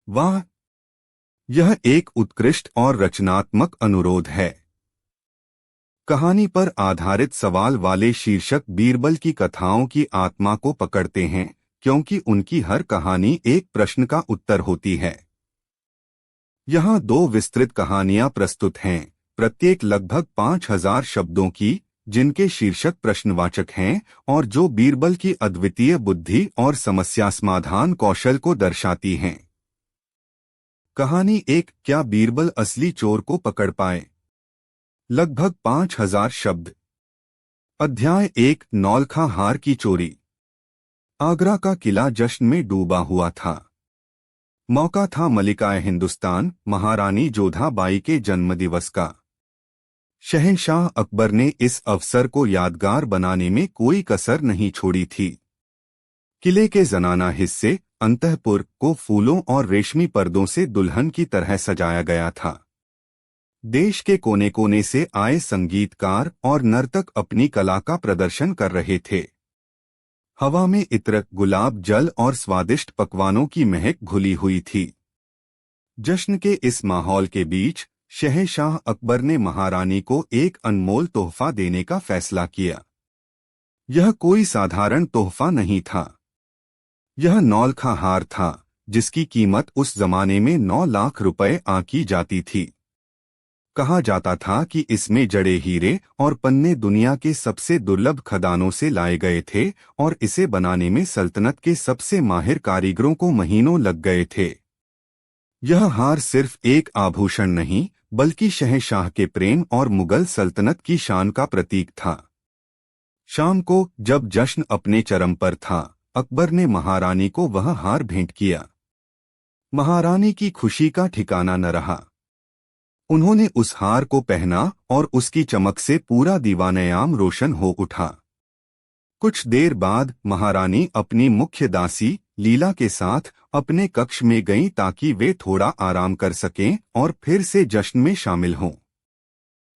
वाह, यह एक उत्कृष्ट और रचनात्मक अनुरोध है। कहानी पर आधारित सवाल वाले शीर्षक बीरबल की कथाओं की आत्मा को पकड़ते हैं, क्योंकि उनकी हर कहानी एक प्रश्न का उत्तर होती है। यहाँ दो विस्तृत कहानियां प्रस्तुत हैं, प्रत्येक लगभग 5000 शब्दों की, जिनके शीर्षक प्रश्नवाचक हैं और जो बीरबल की अद्वितीय बुद्धि और समस्या समाधान कौशल को दर्शाती हैं। कहानी 1, क्या बीरबल असली चोर को पकड़ पाए? लगभग 5000 शब्द। अध्याय 1, नौलखा हार की चोरी। आगरा का किला जश्न में डूबा हुआ था। मौका था मलिकाए हिंदुस्तान महारानी जोधा बाई के जन्मदिवस का। शहंशाह अकबर ने इस अवसर को यादगार बनाने में कोई कसर नहीं छोड़ी थी। किले के जनाना हिस्से अंतःपुर को फूलों और रेशमी पर्दों से दुल्हन की तरह सजाया गया था। देश के कोने कोने से आए संगीतकार और नर्तक अपनी कला का प्रदर्शन कर रहे थे। हवा में इत्र, गुलाब जल और स्वादिष्ट पकवानों की महक घुली हुई थी। जश्न के इस माहौल के बीच शहंशाह अकबर ने महारानी को एक अनमोल तोहफा देने का फैसला किया। यह कोई साधारण तोहफा नहीं था। यह नौलखा हार था, जिसकी कीमत उस जमाने में 9 लाख रुपए आंकी जाती थी। कहा जाता था कि इसमें जड़े हीरे और पन्ने दुनिया के सबसे दुर्लभ खदानों से लाए गए थे और इसे बनाने में सल्तनत के सबसे माहिर कारीगरों को महीनों लग गए थे। यह हार सिर्फ एक आभूषण नहीं, बल्कि शहंशाह के प्रेम और मुगल सल्तनत की शान का प्रतीक था। शाम को जब जश्न अपने चरम पर था, अकबर ने महारानी को वह हार भेंट किया। महारानी की खुशी का ठिकाना न रहा। उन्होंने उस हार को पहना और उसकी चमक से पूरा दीवानयाम रोशन हो उठा। कुछ देर बाद महारानी अपनी मुख्य दासी लीला के साथ अपने कक्ष में गईं ताकि वे थोड़ा आराम कर सकें और फिर से जश्न में शामिल हों।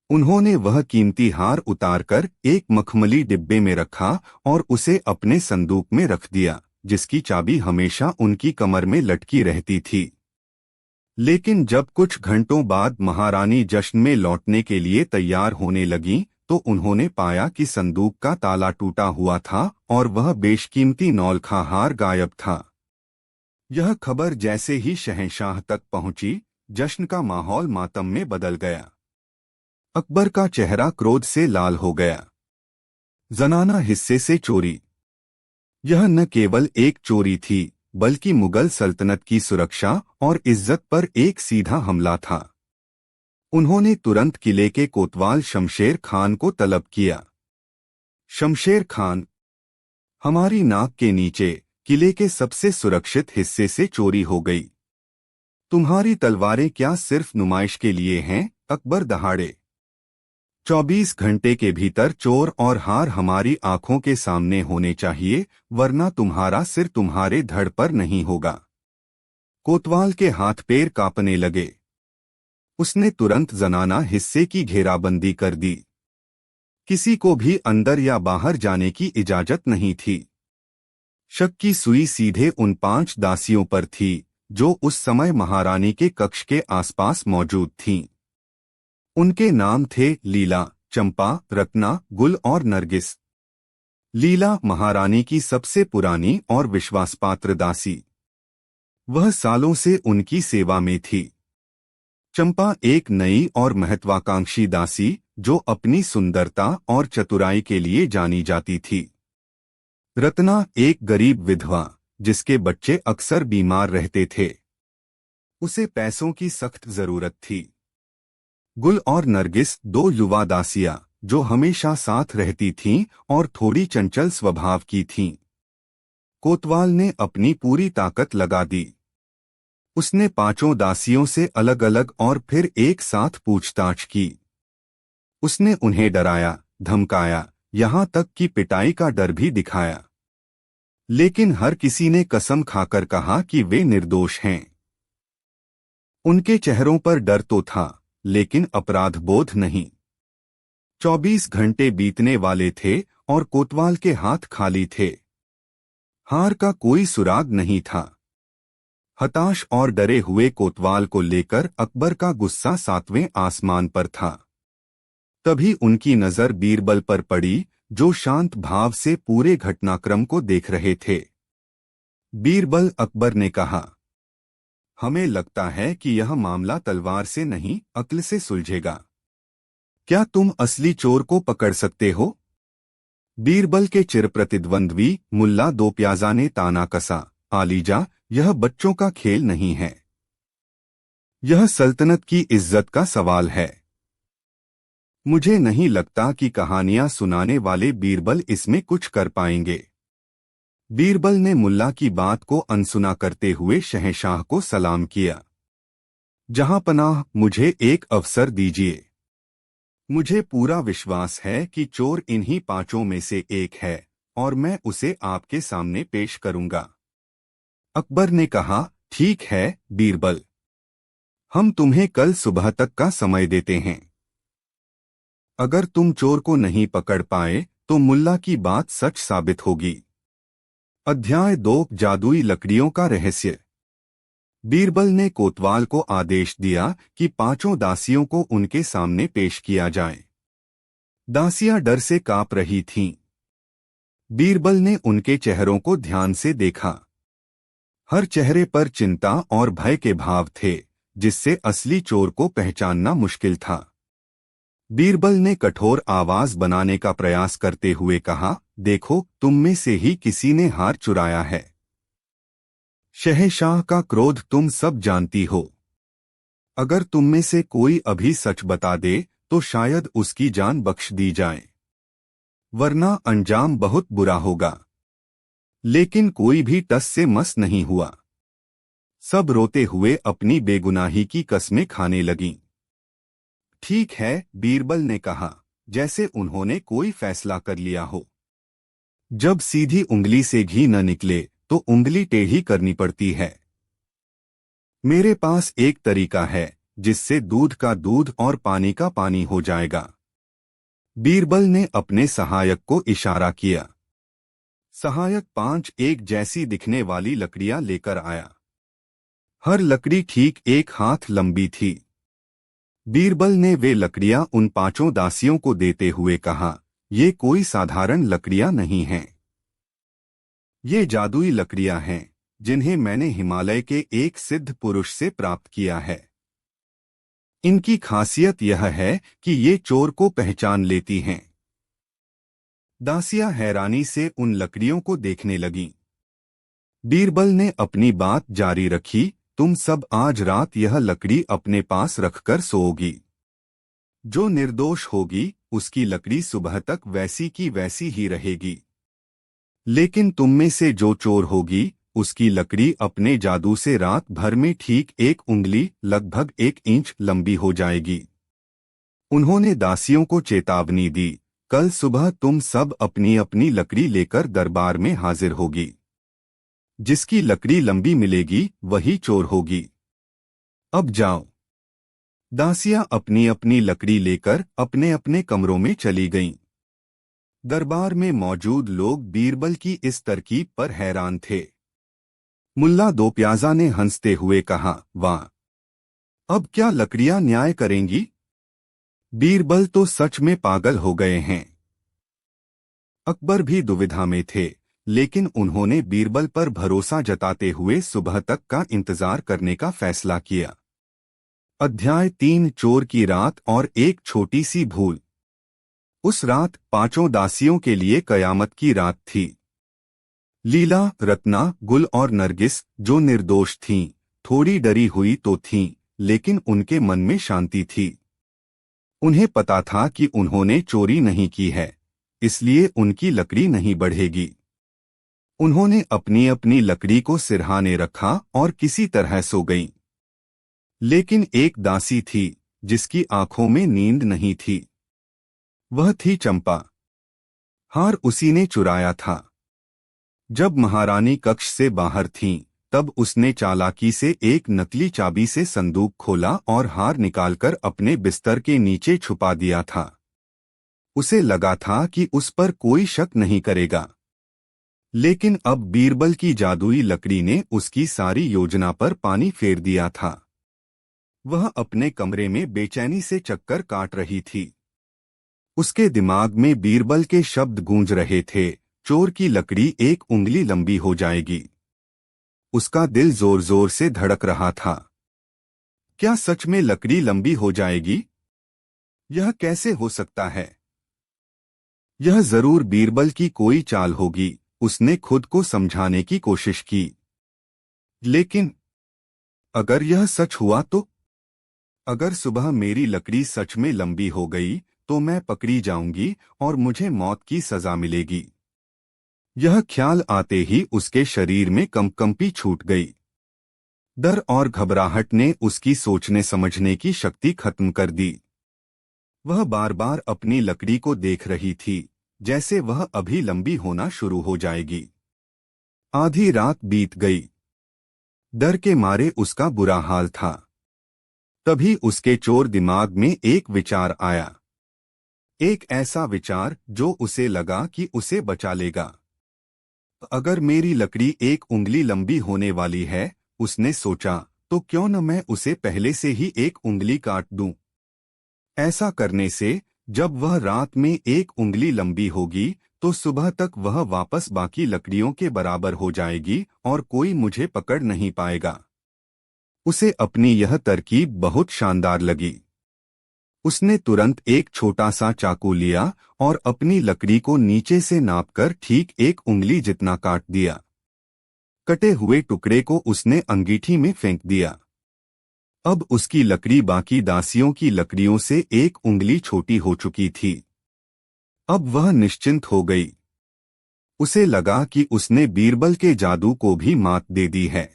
उन्होंने वह कीमती हार उतारकर एक मखमली डिब्बे में रखा और उसे अपने संदूक में रख दिया, जिसकी चाबी हमेशा उनकी कमर में लटकी रहती थी। लेकिन जब कुछ घंटों बाद महारानी जश्न में लौटने के लिए तैयार होने लगीं, तो उन्होंने पाया कि संदूक का ताला टूटा हुआ था और वह बेशकीमती नौलखा हार गायब था। यह खबर जैसे ही शहंशाह तक पहुंची, जश्न का माहौल मातम में बदल गया। अकबर का चेहरा क्रोध से लाल हो गया। जनाना हिस्से से चोरी। यह न केवल एक चोरी थी, बल्कि मुगल सल्तनत की सुरक्षा और इज्जत पर एक सीधा हमला था। उन्होंने तुरंत किले के कोतवाल शमशेर खान को तलब किया। शमशेर खान, हमारी नाक के नीचे किले के सबसे सुरक्षित हिस्से से चोरी हो गई। तुम्हारी तलवारें क्या सिर्फ नुमाइश के लिए हैं? अकबर दहाड़े। 24 घंटे के भीतर चोर और हार हमारी आंखों के सामने होने चाहिए, वरना तुम्हारा सिर तुम्हारे धड़ पर नहीं होगा। कोतवाल के हाथ पैर कांपने लगे। उसने तुरंत जनाना हिस्से की घेराबंदी कर दी। किसी को भी अंदर या बाहर जाने की इजाजत नहीं थी। शक की सुई सीधे उन 5 दासियों पर थी, जो उस समय महारानी के कक्ष के आसपास मौजूद थीं। उनके नाम थे लीला, चंपा, रत्ना, गुल और नरगिस। लीला महारानी की सबसे पुरानी और विश्वासपात्र दासी। वह सालों से उनकी सेवा में थी। चंपा एक नई और महत्वाकांक्षी दासी, जो अपनी सुंदरता और चतुराई के लिए जानी जाती थी। रत्ना एक गरीब विधवा, जिसके बच्चे अक्सर बीमार रहते थे। उसे पैसों की सख्त जरूरत थी। गुल और नरगिस 2 युवा दासियां, जो हमेशा साथ रहती थीं और थोड़ी चंचल स्वभाव की थीं। कोतवाल ने अपनी पूरी ताकत लगा दी। उसने 5 दासियों से अलग अलग और फिर एक साथ पूछताछ की। उसने उन्हें डराया, धमकाया, यहाँ तक कि पिटाई का डर भी दिखाया। लेकिन हर किसी ने कसम खाकर कहा कि वे निर्दोष हैं। उनके चेहरों पर डर तो था, लेकिन अपराधबोध नहीं। 24 घंटे बीतने वाले थे और कोतवाल के हाथ खाली थे। हार का कोई सुराग नहीं था। हताश और डरे हुए कोतवाल को लेकर अकबर का गुस्सा 7वें आसमान पर था। तभी उनकी नजर बीरबल पर पड़ी, जो शांत भाव से पूरे घटनाक्रम को देख रहे थे। बीरबल, अकबर ने कहा, हमें लगता है कि यह मामला तलवार से नहीं, अक्ल से सुलझेगा। क्या तुम असली चोर को पकड़ सकते हो? बीरबल के चिरप्रतिद्वंद्वी मुल्ला दो प्याजा ने ताना कसा, आलीजा, यह बच्चों का खेल नहीं है। यह सल्तनत की इज्जत का सवाल है। मुझे नहीं लगता कि कहानियां सुनाने वाले बीरबल इसमें कुछ कर पाएंगे। बीरबल ने मुल्ला की बात को अनसुना करते हुए शहंशाह को सलाम किया। जहांपनाह, मुझे एक अवसर दीजिए। मुझे पूरा विश्वास है कि चोर इन्हीं 5 में से एक है और मैं उसे आपके सामने पेश करूंगा। अकबर ने कहा, ठीक है बीरबल, हम तुम्हें कल सुबह तक का समय देते हैं। अगर तुम चोर को नहीं पकड़ पाए तो मुल्ला की बात सच साबित होगी। अध्याय 2, जादुई लकड़ियों का रहस्य। बीरबल ने कोतवाल को आदेश दिया कि 5 दासियों को उनके सामने पेश किया जाए। दासियां डर से कांप रही थीं। बीरबल ने उनके चेहरों को ध्यान से देखा। हर चेहरे पर चिंता और भय के भाव थे, जिससे असली चोर को पहचानना मुश्किल था। बीरबल ने कठोर आवाज बनाने का प्रयास करते हुए कहा, देखो, तुम में से ही किसी ने हार चुराया है। शहंशाह का क्रोध तुम सब जानती हो। अगर तुम में से कोई अभी सच बता दे तो शायद उसकी जान बख्श दी जाए, वरना अंजाम बहुत बुरा होगा। लेकिन कोई भी टस से मस नहीं हुआ। सब रोते हुए अपनी बेगुनाही की कस्में खाने लगीं। ठीक है, बीरबल ने कहा, जैसे उन्होंने कोई फैसला कर लिया हो। जब सीधी उंगली से घी न निकले तो उंगली टेढ़ी करनी पड़ती है। मेरे पास एक तरीका है जिससे दूध का दूध और पानी का पानी हो जाएगा। बीरबल ने अपने सहायक को इशारा किया। सहायक 5 एक जैसी दिखने वाली लकड़ियां लेकर आया। हर लकड़ी ठीक 1 हाथ लंबी थी। बीरबल ने वे लकड़ियां उन 5 दासियों को देते हुए कहा, ये कोई साधारण लकड़ियां नहीं हैं। ये जादुई लकड़ियां हैं जिन्हें मैंने हिमालय के एक सिद्ध पुरुष से प्राप्त किया है। इनकी खासियत यह है कि ये चोर को पहचान लेती हैं। दासियां हैरानी से उन लकड़ियों को देखने लगीं। बीरबल ने अपनी बात जारी रखी, तुम सब आज रात यह लकड़ी अपने पास रखकर सोओगी। जो निर्दोष होगी उसकी लकड़ी सुबह तक वैसी की वैसी ही रहेगी। लेकिन तुम में से जो चोर होगी उसकी लकड़ी अपने जादू से रात भर में ठीक 1 उंगली, लगभग 1 इंच लंबी हो जाएगी। उन्होंने दासियों को चेतावनी दी, कल सुबह तुम सब अपनी अपनी लकड़ी लेकर दरबार में हाजिर होगी। जिसकी लकड़ी लंबी मिलेगी वही चोर होगी। अब जाओ। दासियां अपनी अपनी लकड़ी लेकर अपने अपने कमरों में चली गईं। दरबार में मौजूद लोग बीरबल की इस तरकीब पर हैरान थे। मुल्ला दो प्याजा ने हंसते हुए कहा, वाह, अब क्या लकड़ियां न्याय करेंगी? बीरबल तो सच में पागल हो गए हैं। अकबर भी दुविधा में थे, लेकिन उन्होंने बीरबल पर भरोसा जताते हुए सुबह तक का इंतजार करने का फैसला किया। अध्याय 3, चोर की रात और एक छोटी सी भूल। उस रात 5 दासियों के लिए कयामत की रात थी। लीला, रत्ना, गुल और नरगिस, जो निर्दोष थीं, थोड़ी डरी हुई तो थीं, लेकिन उनके मन में शांति थी। उन्हें पता था कि उन्होंने चोरी नहीं की है, इसलिए उनकी लकड़ी नहीं बढ़ेगी। उन्होंने अपनी अपनी लकड़ी को सिरहाने रखा और किसी तरह सो गईं। लेकिन एक दासी थी जिसकी आंखों में नींद नहीं थी। वह थी चंपा। हार उसी ने चुराया था। जब महारानी कक्ष से बाहर थीं, तब उसने चालाकी से एक नकली चाबी से संदूक खोला और हार निकालकर अपने बिस्तर के नीचे छुपा दिया था। उसे लगा था कि उस पर कोई शक नहीं करेगा। लेकिन अब बीरबल की जादुई लकड़ी ने उसकी सारी योजना पर पानी फेर दिया था। वह अपने कमरे में बेचैनी से चक्कर काट रही थी। उसके दिमाग में बीरबल के शब्द गूंज रहे थे, चोर की लकड़ी एक उंगली लंबी हो जाएगी। उसका दिल जोर जोर से धड़क रहा था। क्या सच में लकड़ी लंबी हो जाएगी? यह कैसे हो सकता है? यह जरूर बीरबल की कोई चाल होगी। उसने खुद को समझाने की कोशिश की। लेकिन अगर यह सच हुआ तो? अगर सुबह मेरी लकड़ी सच में लंबी हो गई तो मैं पकड़ी जाऊंगी और मुझे मौत की सजा मिलेगी। यह ख्याल आते ही उसके शरीर में कंपकंपी छूट गई। डर और घबराहट ने उसकी सोचने समझने की शक्ति खत्म कर दी। वह बार बार अपनी लकड़ी को देख रही थी, जैसे वह अभी लंबी होना शुरू हो जाएगी। आधी रात बीत गई। डर के मारे उसका बुरा हाल था। तभी उसके चोर दिमाग में एक विचार आया। एक ऐसा विचार जो उसे लगा कि उसे बचा लेगा। अगर मेरी लकड़ी एक उंगली लंबी होने वाली है, उसने सोचा, तो क्यों न मैं उसे पहले से ही एक उंगली काट दूं। ऐसा करने से जब वह रात में एक उंगली लंबी होगी तो सुबह तक वह वापस बाकी लकड़ियों के बराबर हो जाएगी और कोई मुझे पकड़ नहीं पाएगा। उसे अपनी यह तरकीब बहुत शानदार लगी। उसने तुरंत एक छोटा सा चाकू लिया और अपनी लकड़ी को नीचे से नापकर ठीक एक उंगली जितना काट दिया। कटे हुए टुकड़े को उसने अंगीठी में फेंक दिया। अब उसकी लकड़ी बाकी दासियों की लकड़ियों से एक उंगली छोटी हो चुकी थी। अब वह निश्चिंत हो गई। उसे लगा कि उसने बीरबल के जादू को भी मात दे दी है।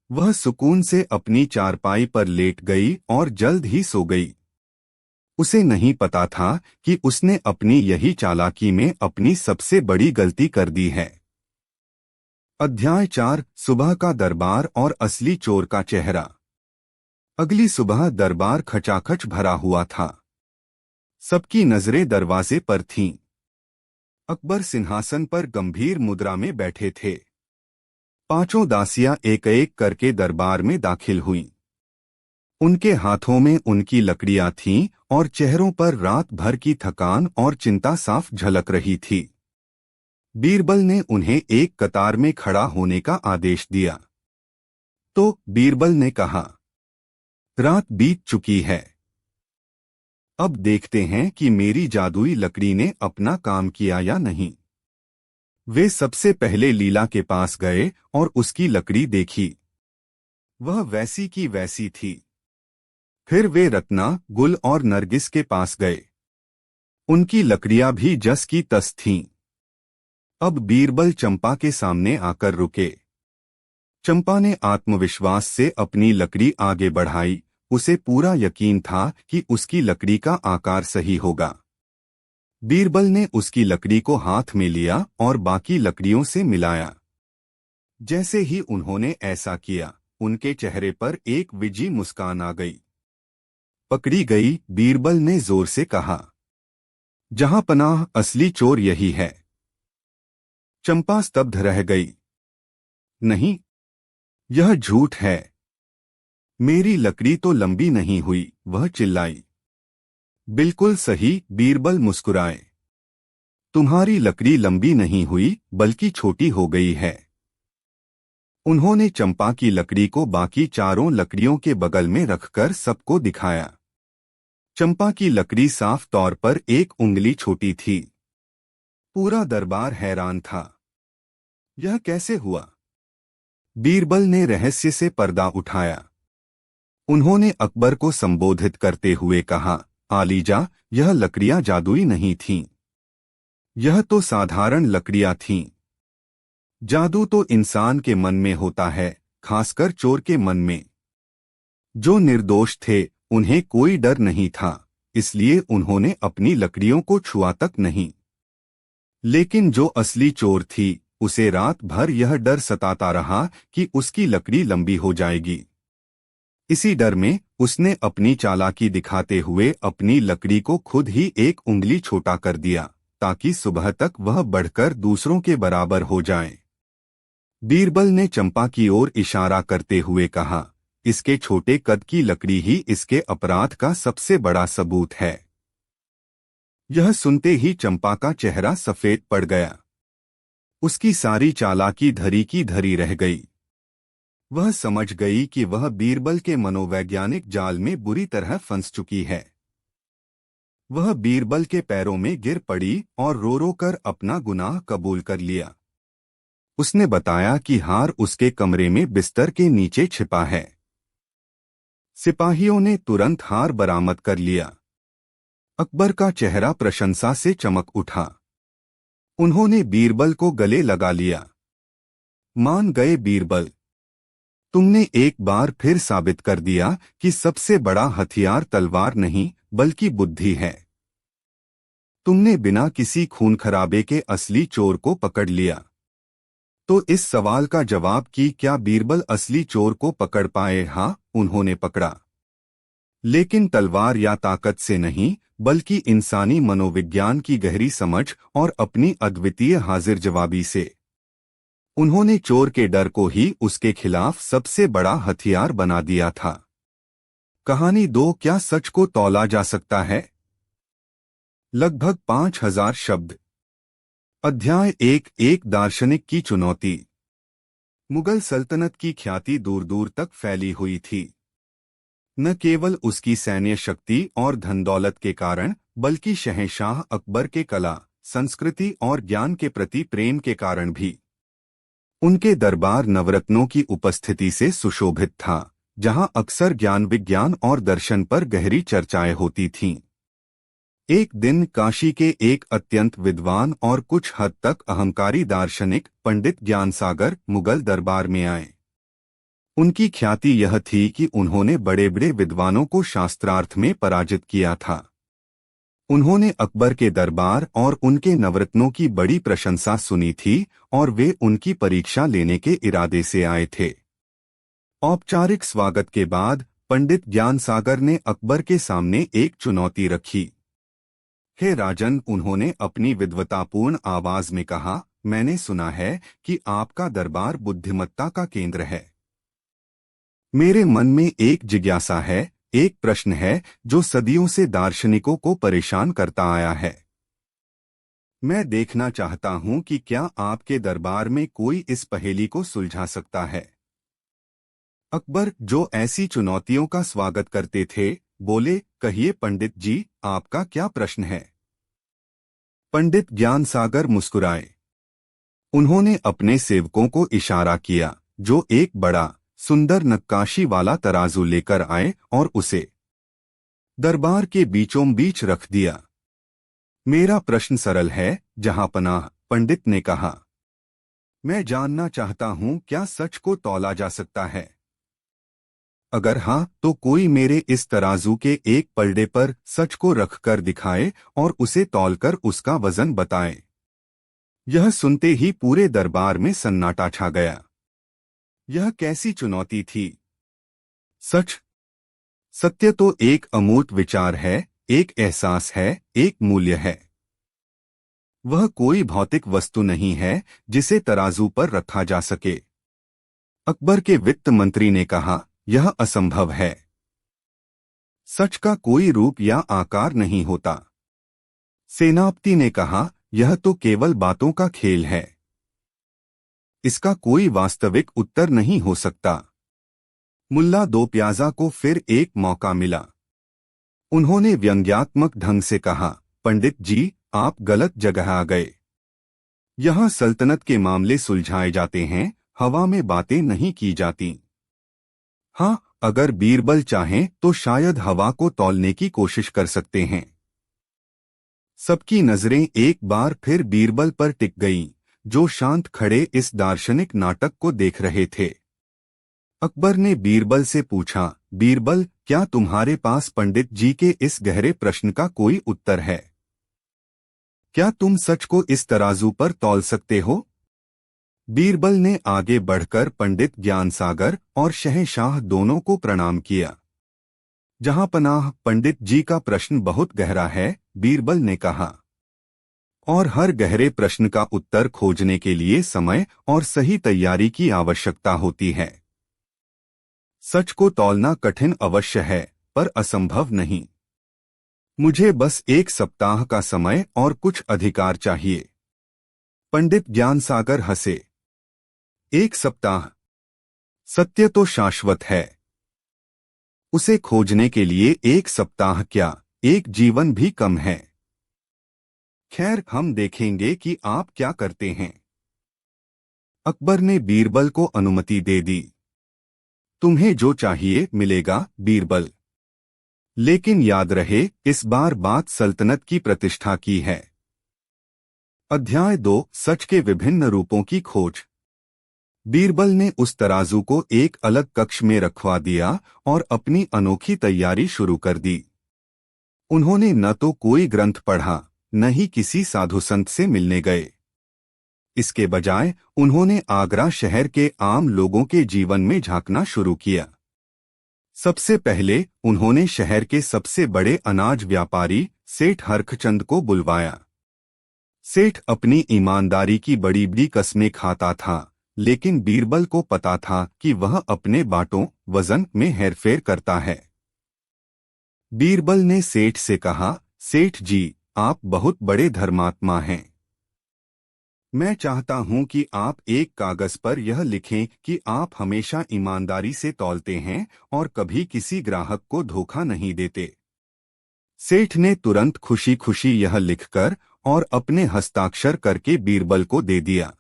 वह सुकून से अपनी चारपाई पर लेट गई और जल्द ही सो गई। उसे नहीं पता था कि उसने अपनी यही चालाकी में अपनी सबसे बड़ी गलती कर दी है। अध्याय 4 सुबह का दरबार और असली चोर का चेहरा। अगली सुबह दरबार खचाखच भरा हुआ था। सबकी नजरें दरवाजे पर थीं। अकबर सिंहासन पर गंभीर मुद्रा में बैठे थे। पांचों दासियां एक एक करके दरबार में दाखिल हुईं। उनके हाथों में उनकी लकड़ियां थीं और चेहरों पर रात भर की थकान और चिंता साफ झलक रही थी। बीरबल ने उन्हें एक कतार में खड़ा होने का आदेश दिया। तो बीरबल ने कहा, रात बीत चुकी है। अब देखते हैं कि मेरी जादुई लकड़ी ने अपना काम किया या नहीं। वे सबसे पहले लीला के पास गए और उसकी लकड़ी देखी। वह वैसी की वैसी थी। फिर वे रत्ना, गुल और नरगिस के पास गए। उनकी लकड़ियां भी जस की तस थीं। अब बीरबल चंपा के सामने आकर रुके। चंपा ने आत्मविश्वास से अपनी लकड़ी आगे बढ़ाई। उसे पूरा यकीन था कि उसकी लकड़ी का आकार सही होगा। बीरबल ने उसकी लकड़ी को हाथ में लिया और बाकी लकड़ियों से मिलाया। जैसे ही उन्होंने ऐसा किया, उनके चेहरे पर एक विजी मुस्कान आ गई। पकड़ी गई, बीरबल ने जोर से कहा। जहां पनाह, असली चोर यही है। चंपा स्तब्ध रह गई। नहीं, यह झूठ है। मेरी लकड़ी तो लंबी नहीं हुई, वह चिल्लाई। बिल्कुल सही, बीरबल मुस्कुराए। तुम्हारी लकड़ी लंबी नहीं हुई बल्कि छोटी हो गई है। उन्होंने चंपा की लकड़ी को बाकी चारों लकड़ियों के बगल में रखकर सबको दिखाया। चंपा की लकड़ी साफ तौर पर एक उंगली छोटी थी। पूरा दरबार हैरान था। यह कैसे हुआ? बीरबल ने रहस्य से पर्दा उठाया। उन्होंने अकबर को संबोधित करते हुए कहा, आलीजा, यह लकड़ियां जादुई नहीं थीं। यह तो साधारण लकड़ियां थीं। जादू तो इंसान के मन में होता है, खासकर चोर के मन में। जो निर्दोष थे, उन्हें कोई डर नहीं था, इसलिए उन्होंने अपनी लकड़ियों को छुआ तक नहीं। लेकिन जो असली चोर थी, उसे रात भर यह डर सताता रहा कि उसकी लकड़ी लंबी हो जाएगी। इसी डर में उसने अपनी चालाकी दिखाते हुए अपनी लकड़ी को खुद ही एक उंगली छोटा कर दिया। ताकि सुबह तक वह बढ़कर दूसरों के बराबर हो जाए। बीरबल ने चंपा की ओर इशारा करते हुए कहा, इसके छोटे कद की लकड़ी ही इसके अपराध का सबसे बड़ा सबूत है। यह सुनते ही चंपा का चेहरा सफेद पड़ गया। उसकी सारी चालाकी धरी की धरी रह गई। वह समझ गई कि वह बीरबल के मनोवैज्ञानिक जाल में बुरी तरह फंस चुकी है। वह बीरबल के पैरों में गिर पड़ी और रो रो कर अपना गुनाह कबूल कर लिया। उसने बताया कि हार उसके कमरे में बिस्तर के नीचे छिपा है। सिपाहियों ने तुरंत हार बरामद कर लिया। अकबर का चेहरा प्रशंसा से चमक उठा। उन्होंने बीरबल को गले लगा लिया। मान गए बीरबल, तुमने एक बार फिर साबित कर दिया कि सबसे बड़ा हथियार तलवार नहीं बल्कि बुद्धि है। तुमने बिना किसी खून खराबे के असली चोर को पकड़ लिया। तो इस सवाल का जवाब कि क्या बीरबल असली चोर को पकड़ पाए? हाँ, उन्होंने पकड़ा, लेकिन तलवार या ताकत से नहीं बल्कि इंसानी मनोविज्ञान की गहरी समझ और अपनी अद्वितीय हाजिर जवाबी से। उन्होंने चोर के डर को ही उसके खिलाफ सबसे बड़ा हथियार बना दिया था। कहानी 2, क्या सच को तौला जा सकता है? लगभग 5000 शब्द। अध्याय 1, एक दार्शनिक की चुनौती। मुगल सल्तनत की ख्याति दूर दूर तक फैली हुई थी। न केवल उसकी सैन्य शक्ति और धन दौलत के कारण, बल्कि शहंशाह अकबर के कला, संस्कृति और ज्ञान के प्रति प्रेम के कारण भी। उनके दरबार नवरत्नों की उपस्थिति से सुशोभित था, जहां अक्सर ज्ञान, विज्ञान और दर्शन पर गहरी चर्चाएं होती थीं। एक दिन काशी के एक अत्यंत विद्वान और कुछ हद तक अहंकारी दार्शनिक पंडित ज्ञानसागर मुगल दरबार में आए। उनकी ख्याति यह थी कि उन्होंने बड़े बड़े विद्वानों को शास्त्रार्थ में पराजित किया था। उन्होंने अकबर के दरबार और उनके नवरत्नों की बड़ी प्रशंसा सुनी थी और वे उनकी परीक्षा लेने के इरादे से आए थे। औपचारिक स्वागत के बाद पंडित ज्ञानसागर ने अकबर के सामने एक चुनौती रखी। हे राजन, उन्होंने अपनी विद्वतापूर्ण आवाज में कहा, मैंने सुना है कि आपका दरबार बुद्धिमत्ता का केंद्र है। मेरे मन में एक जिज्ञासा है, एक प्रश्न है जो सदियों से दार्शनिकों को परेशान करता आया है। मैं देखना चाहता हूं कि क्या आपके दरबार में कोई इस पहेली को सुलझा सकता है। अकबर, जो ऐसी चुनौतियों का स्वागत करते थे, बोले, कहिए पंडित जी, आपका क्या प्रश्न है? पंडित ज्ञानसागर मुस्कुराए। उन्होंने अपने सेवकों को इशारा किया, जो एक बड़ा सुंदर नक्काशी वाला तराजू लेकर आए और उसे दरबार के बीचों बीच रख दिया। मेरा प्रश्न सरल है, जहांपनाह, पंडित ने कहा। मैं जानना चाहता हूं, क्या सच को तौला जा सकता है? अगर हां, तो कोई मेरे इस तराजू के एक पलड़े पर सच को रखकर दिखाए और उसे तौलकर उसका वजन बताए। यह सुनते ही पूरे दरबार में सन्नाटा छा गया। यह कैसी चुनौती थी? सच, सत्य तो एक अमूर्त विचार है, एक एहसास है, एक मूल्य है। वह कोई भौतिक वस्तु नहीं है जिसे तराजू पर रखा जा सके। अकबर के वित्त मंत्री ने कहा, यह असंभव है। सच का कोई रूप या आकार नहीं होता। सेनापति ने कहा, यह तो केवल बातों का खेल है। इसका कोई वास्तविक उत्तर नहीं हो सकता। मुल्ला दो प्याजा को फिर एक मौका मिला। उन्होंने व्यंग्यात्मक ढंग से कहा, पंडित जी, आप गलत जगह आ गए। यहाँ सल्तनत के मामले सुलझाए जाते हैं, हवा में बातें नहीं की जाती। हाँ, अगर बीरबल चाहें तो शायद हवा को तौलने की कोशिश कर सकते हैं। सबकी नजरें एक बार फिर बीरबल पर टिक गईं, जो शांत खड़े इस दार्शनिक नाटक को देख रहे थे। अकबर ने बीरबल से पूछा, बीरबल, क्या तुम्हारे पास पंडित जी के इस गहरे प्रश्न का कोई उत्तर है? क्या तुम सच को इस तराजू पर तौल सकते हो? बीरबल ने आगे बढ़कर पंडित ज्ञानसागर और शहंशाह दोनों को प्रणाम किया। जहांपनाह, पंडित जी का प्रश्न बहुत गहरा है, बीरबल ने कहा। और हर गहरे प्रश्न का उत्तर खोजने के लिए समय और सही तैयारी की आवश्यकता होती है। सच को तौलना कठिन अवश्य है, पर असंभव नहीं। मुझे बस 1 सप्ताह का समय और कुछ अधिकार चाहिए। पंडित ज्ञानसागर हंसे। 1 सप्ताह? सत्य तो शाश्वत है। उसे खोजने के लिए 1 सप्ताह क्या, एक जीवन भी कम है। खैर, हम देखेंगे कि आप क्या करते हैं। अकबर ने बीरबल को अनुमति दे दी। तुम्हें जो चाहिए मिलेगा, बीरबल। लेकिन याद रहे, इस बार बात सल्तनत की प्रतिष्ठा की है। अध्याय 2, सच के विभिन्न रूपों की खोज। बीरबल ने उस तराजू को एक अलग कक्ष में रखवा दिया और अपनी अनोखी तैयारी शुरू कर दी। उन्होंने न तो कोई ग्रंथ पढ़ा, न ही किसी साधु संत से मिलने गए। इसके बजाय उन्होंने आगरा शहर के आम लोगों के जीवन में झांकना शुरू किया। सबसे पहले उन्होंने शहर के सबसे बड़े अनाज व्यापारी सेठ हरखचंद को बुलवाया। सेठ अपनी ईमानदारी की बड़ी बड़ी कस्में खाता था, लेकिन बीरबल को पता था कि वह अपने बाटों वजन में हेरफेर करता है। बीरबल ने सेठ से कहा, सेठ जी, आप बहुत बड़े धर्मात्मा हैं। मैं चाहता हूं कि आप एक कागज पर यह लिखें कि आप हमेशा ईमानदारी से तौलते हैं और कभी किसी ग्राहक को धोखा नहीं देते। सेठ ने तुरंत खुशी खुशी यह लिखकर और अपने हस्ताक्षर करके बीरबल को दे दिया।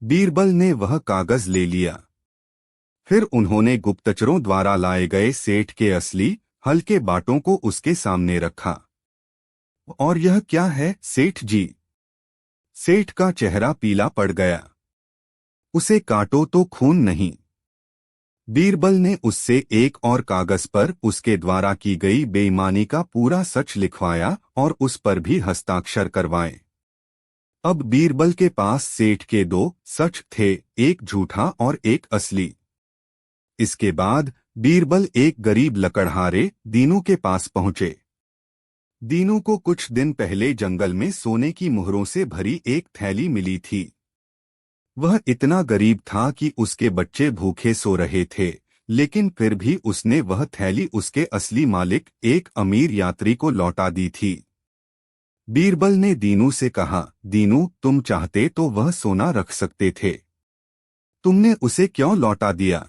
बीरबल ने वह कागज ले लिया। फिर उन्होंने गुप्तचरों द्वारा लाए गए सेठ के असली हल्के बाटों को उसके सामने रखा। और यह क्या है, सेठ जी? सेठ का चेहरा पीला पड़ गया। उसे काटो तो खून नहीं। बीरबल ने उससे एक और कागज पर उसके द्वारा की गई बेईमानी का पूरा सच लिखवाया और उस पर भी हस्ताक्षर करवाए। अब बीरबल के पास सेठ के 2 सच थे, एक झूठा और एक असली। इसके बाद बीरबल एक गरीब लकड़हारे दीनू के पास पहुंचे। दीनू को कुछ दिन पहले जंगल में सोने की मुहरों से भरी एक थैली मिली थी। वह इतना गरीब था कि उसके बच्चे भूखे सो रहे थे, लेकिन फिर भी उसने वह थैली उसके असली मालिक एक अमीर यात्री को लौटा दी थी। बीरबल ने दीनू से कहा, दीनू, तुम चाहते तो वह सोना रख सकते थे। तुमने उसे क्यों लौटा दिया?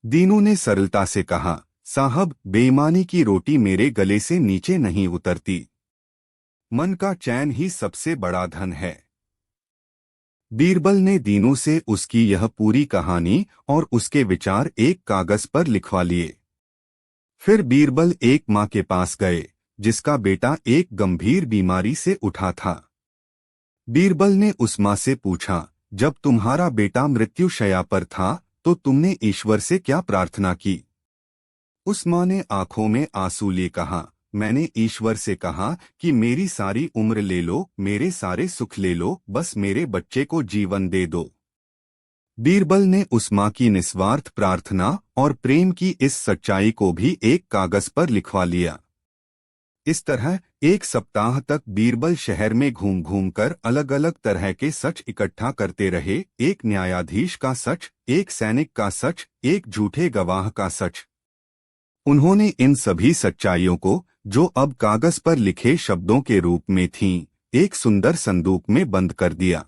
दीनू ने सरलता से कहा, साहब, बेईमानी की रोटी मेरे गले से नीचे नहीं उतरती। मन का चैन ही सबसे बड़ा धन है। बीरबल ने दीनू से उसकी यह पूरी कहानी और उसके विचार एक कागज पर लिखवा लिए। फिर बीरबल एक माँ के पास गए, जिसका बेटा एक गंभीर बीमारी से उठा था। बीरबल ने उस माँ से पूछा, जब तुम्हारा बेटा मृत्युशैया पर था तो तुमने ईश्वर से क्या प्रार्थना की? उस माँ ने आंखों में आंसू लिए कहा, मैंने ईश्वर से कहा कि मेरी सारी उम्र ले लो, मेरे सारे सुख ले लो, बस मेरे बच्चे को जीवन दे दो। बीरबल ने उस माँ की निस्वार्थ प्रार्थना और प्रेम की इस सच्चाई को भी एक कागज पर लिखवा लिया। इस तरह 1 सप्ताह तक बीरबल शहर में घूम घूम कर अलग अलग तरह के सच इकट्ठा करते रहे। एक न्यायाधीश का सच, एक सैनिक का सच, एक झूठे गवाह का सच। उन्होंने इन सभी सच्चाइयों को, जो अब कागज पर लिखे शब्दों के रूप में थीं, एक सुंदर संदूक में बंद कर दिया।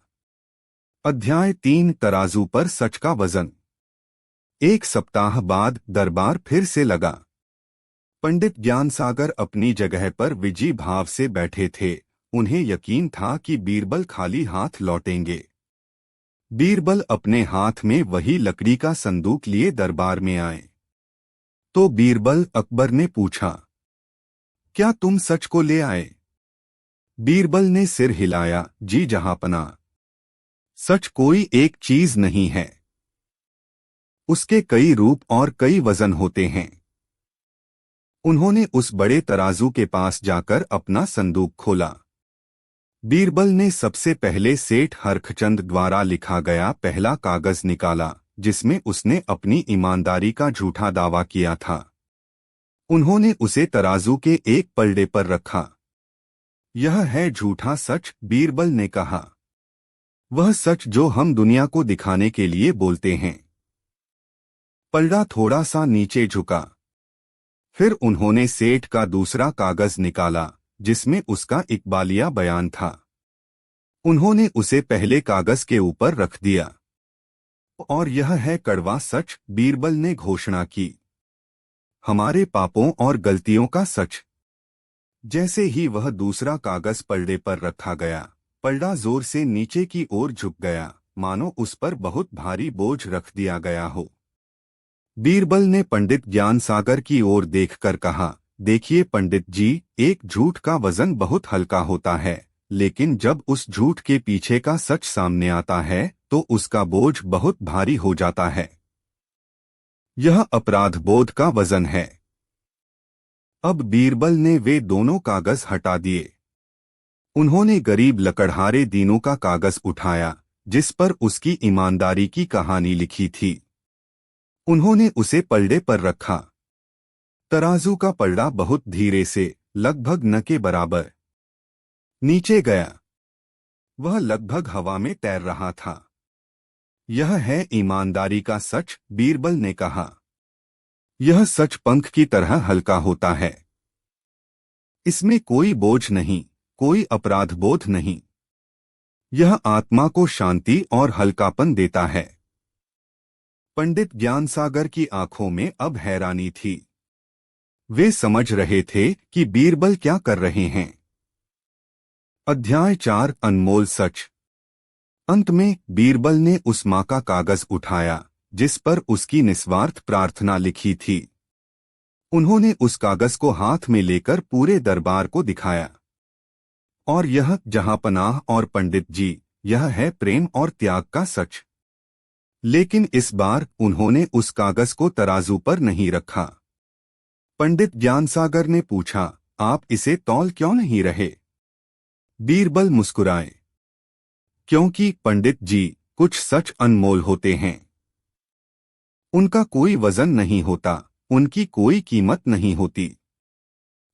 अध्याय 3, तराजू पर सच का वजन। 1 सप्ताह बाद दरबार फिर से लगा। पंडित ज्ञानसागर अपनी जगह पर विजयी भाव से बैठे थे। उन्हें यकीन था कि बीरबल खाली हाथ लौटेंगे। बीरबल अपने हाथ में वही लकड़ी का संदूक लिए दरबार में आए। तो बीरबल, अकबर ने पूछा, क्या तुम सच को ले आए? बीरबल ने सिर हिलाया, जी जहांपना। सच कोई एक चीज नहीं है। उसके कई रूप और कई वजन होते हैं। उन्होंने उस बड़े तराजू के पास जाकर अपना संदूक खोला। बीरबल ने सबसे पहले सेठ हरखचंद द्वारा लिखा गया पहला कागज निकाला, जिसमें उसने अपनी ईमानदारी का झूठा दावा किया था। उन्होंने उसे तराजू के एक पलड़े पर रखा। यह है झूठा सच, बीरबल ने कहा। वह सच जो हम दुनिया को दिखाने के लिए बोलते हैं। पलड़ा थोड़ा सा नीचे झुका। फिर उन्होंने सेठ का दूसरा कागज निकाला जिसमें उसका इकबालिया बयान था। उन्होंने उसे पहले कागज के ऊपर रख दिया। और यह है कड़वा सच, बीरबल ने घोषणा की। हमारे पापों और गलतियों का सच। जैसे ही वह दूसरा कागज पलड़े पर रखा गया, पलड़ा जोर से नीचे की ओर झुक गया, मानो उस पर बहुत भारी बोझ रख दिया गया हो। बीरबल ने पंडित ज्ञानसागर की ओर देखकर कहा, देखिए पंडित जी, एक झूठ का वजन बहुत हल्का होता है, लेकिन जब उस झूठ के पीछे का सच सामने आता है तो उसका बोझ बहुत भारी हो जाता है। यह अपराध बोध का वजन है। अब बीरबल ने वे दोनों कागज हटा दिए। उन्होंने गरीब लकड़हारे दीनों का कागज उठाया जिस पर उसकी ईमानदारी की कहानी लिखी थी। उन्होंने उसे पलड़े पर रखा। तराजू का पलड़ा बहुत धीरे से, लगभग न के बराबर, नीचे गया। वह लगभग हवा में तैर रहा था। यह है ईमानदारी का सच, बीरबल ने कहा। यह सच पंख की तरह हल्का होता है। इसमें कोई बोझ नहीं, कोई अपराध बोध नहीं। यह आत्मा को शांति और हल्कापन देता है। पंडित ज्ञानसागर की आंखों में अब हैरानी थी। वे समझ रहे थे कि बीरबल क्या कर रहे हैं। अध्याय 4, अनमोल सच। अंत में बीरबल ने उस माँ का कागज उठाया जिस पर उसकी निस्वार्थ प्रार्थना लिखी थी। उन्होंने उस कागज को हाथ में लेकर पूरे दरबार को दिखाया। और यह जहांपनाह और पंडित जी, यह है प्रेम और त्याग का सच। लेकिन इस बार उन्होंने उस कागज को तराजू पर नहीं रखा। पंडित ज्ञानसागर ने पूछा, आप इसे तौल क्यों नहीं रहे? बीरबल मुस्कुराए। क्योंकि पंडित जी, कुछ सच अनमोल होते हैं। उनका कोई वजन नहीं होता, उनकी कोई कीमत नहीं होती।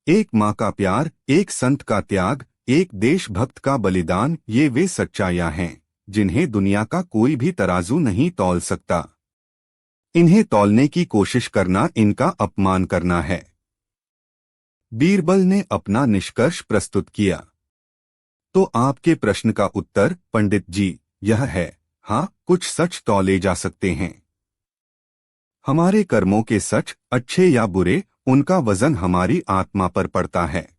एक माँ का प्यार, एक संत का त्याग, एक देशभक्त का बलिदान, ये वे सच्चाइयाँ हैं जिन्हें दुनिया का कोई भी तराजू नहीं तौल सकता। इन्हें तौलने की कोशिश करना इनका अपमान करना है। बीरबल ने अपना निष्कर्ष प्रस्तुत किया। तो आपके प्रश्न का उत्तर पंडित जी यह है, हाँ, कुछ सच तौले जा सकते हैं। हमारे कर्मों के सच, अच्छे या बुरे, उनका वजन हमारी आत्मा पर पड़ता है।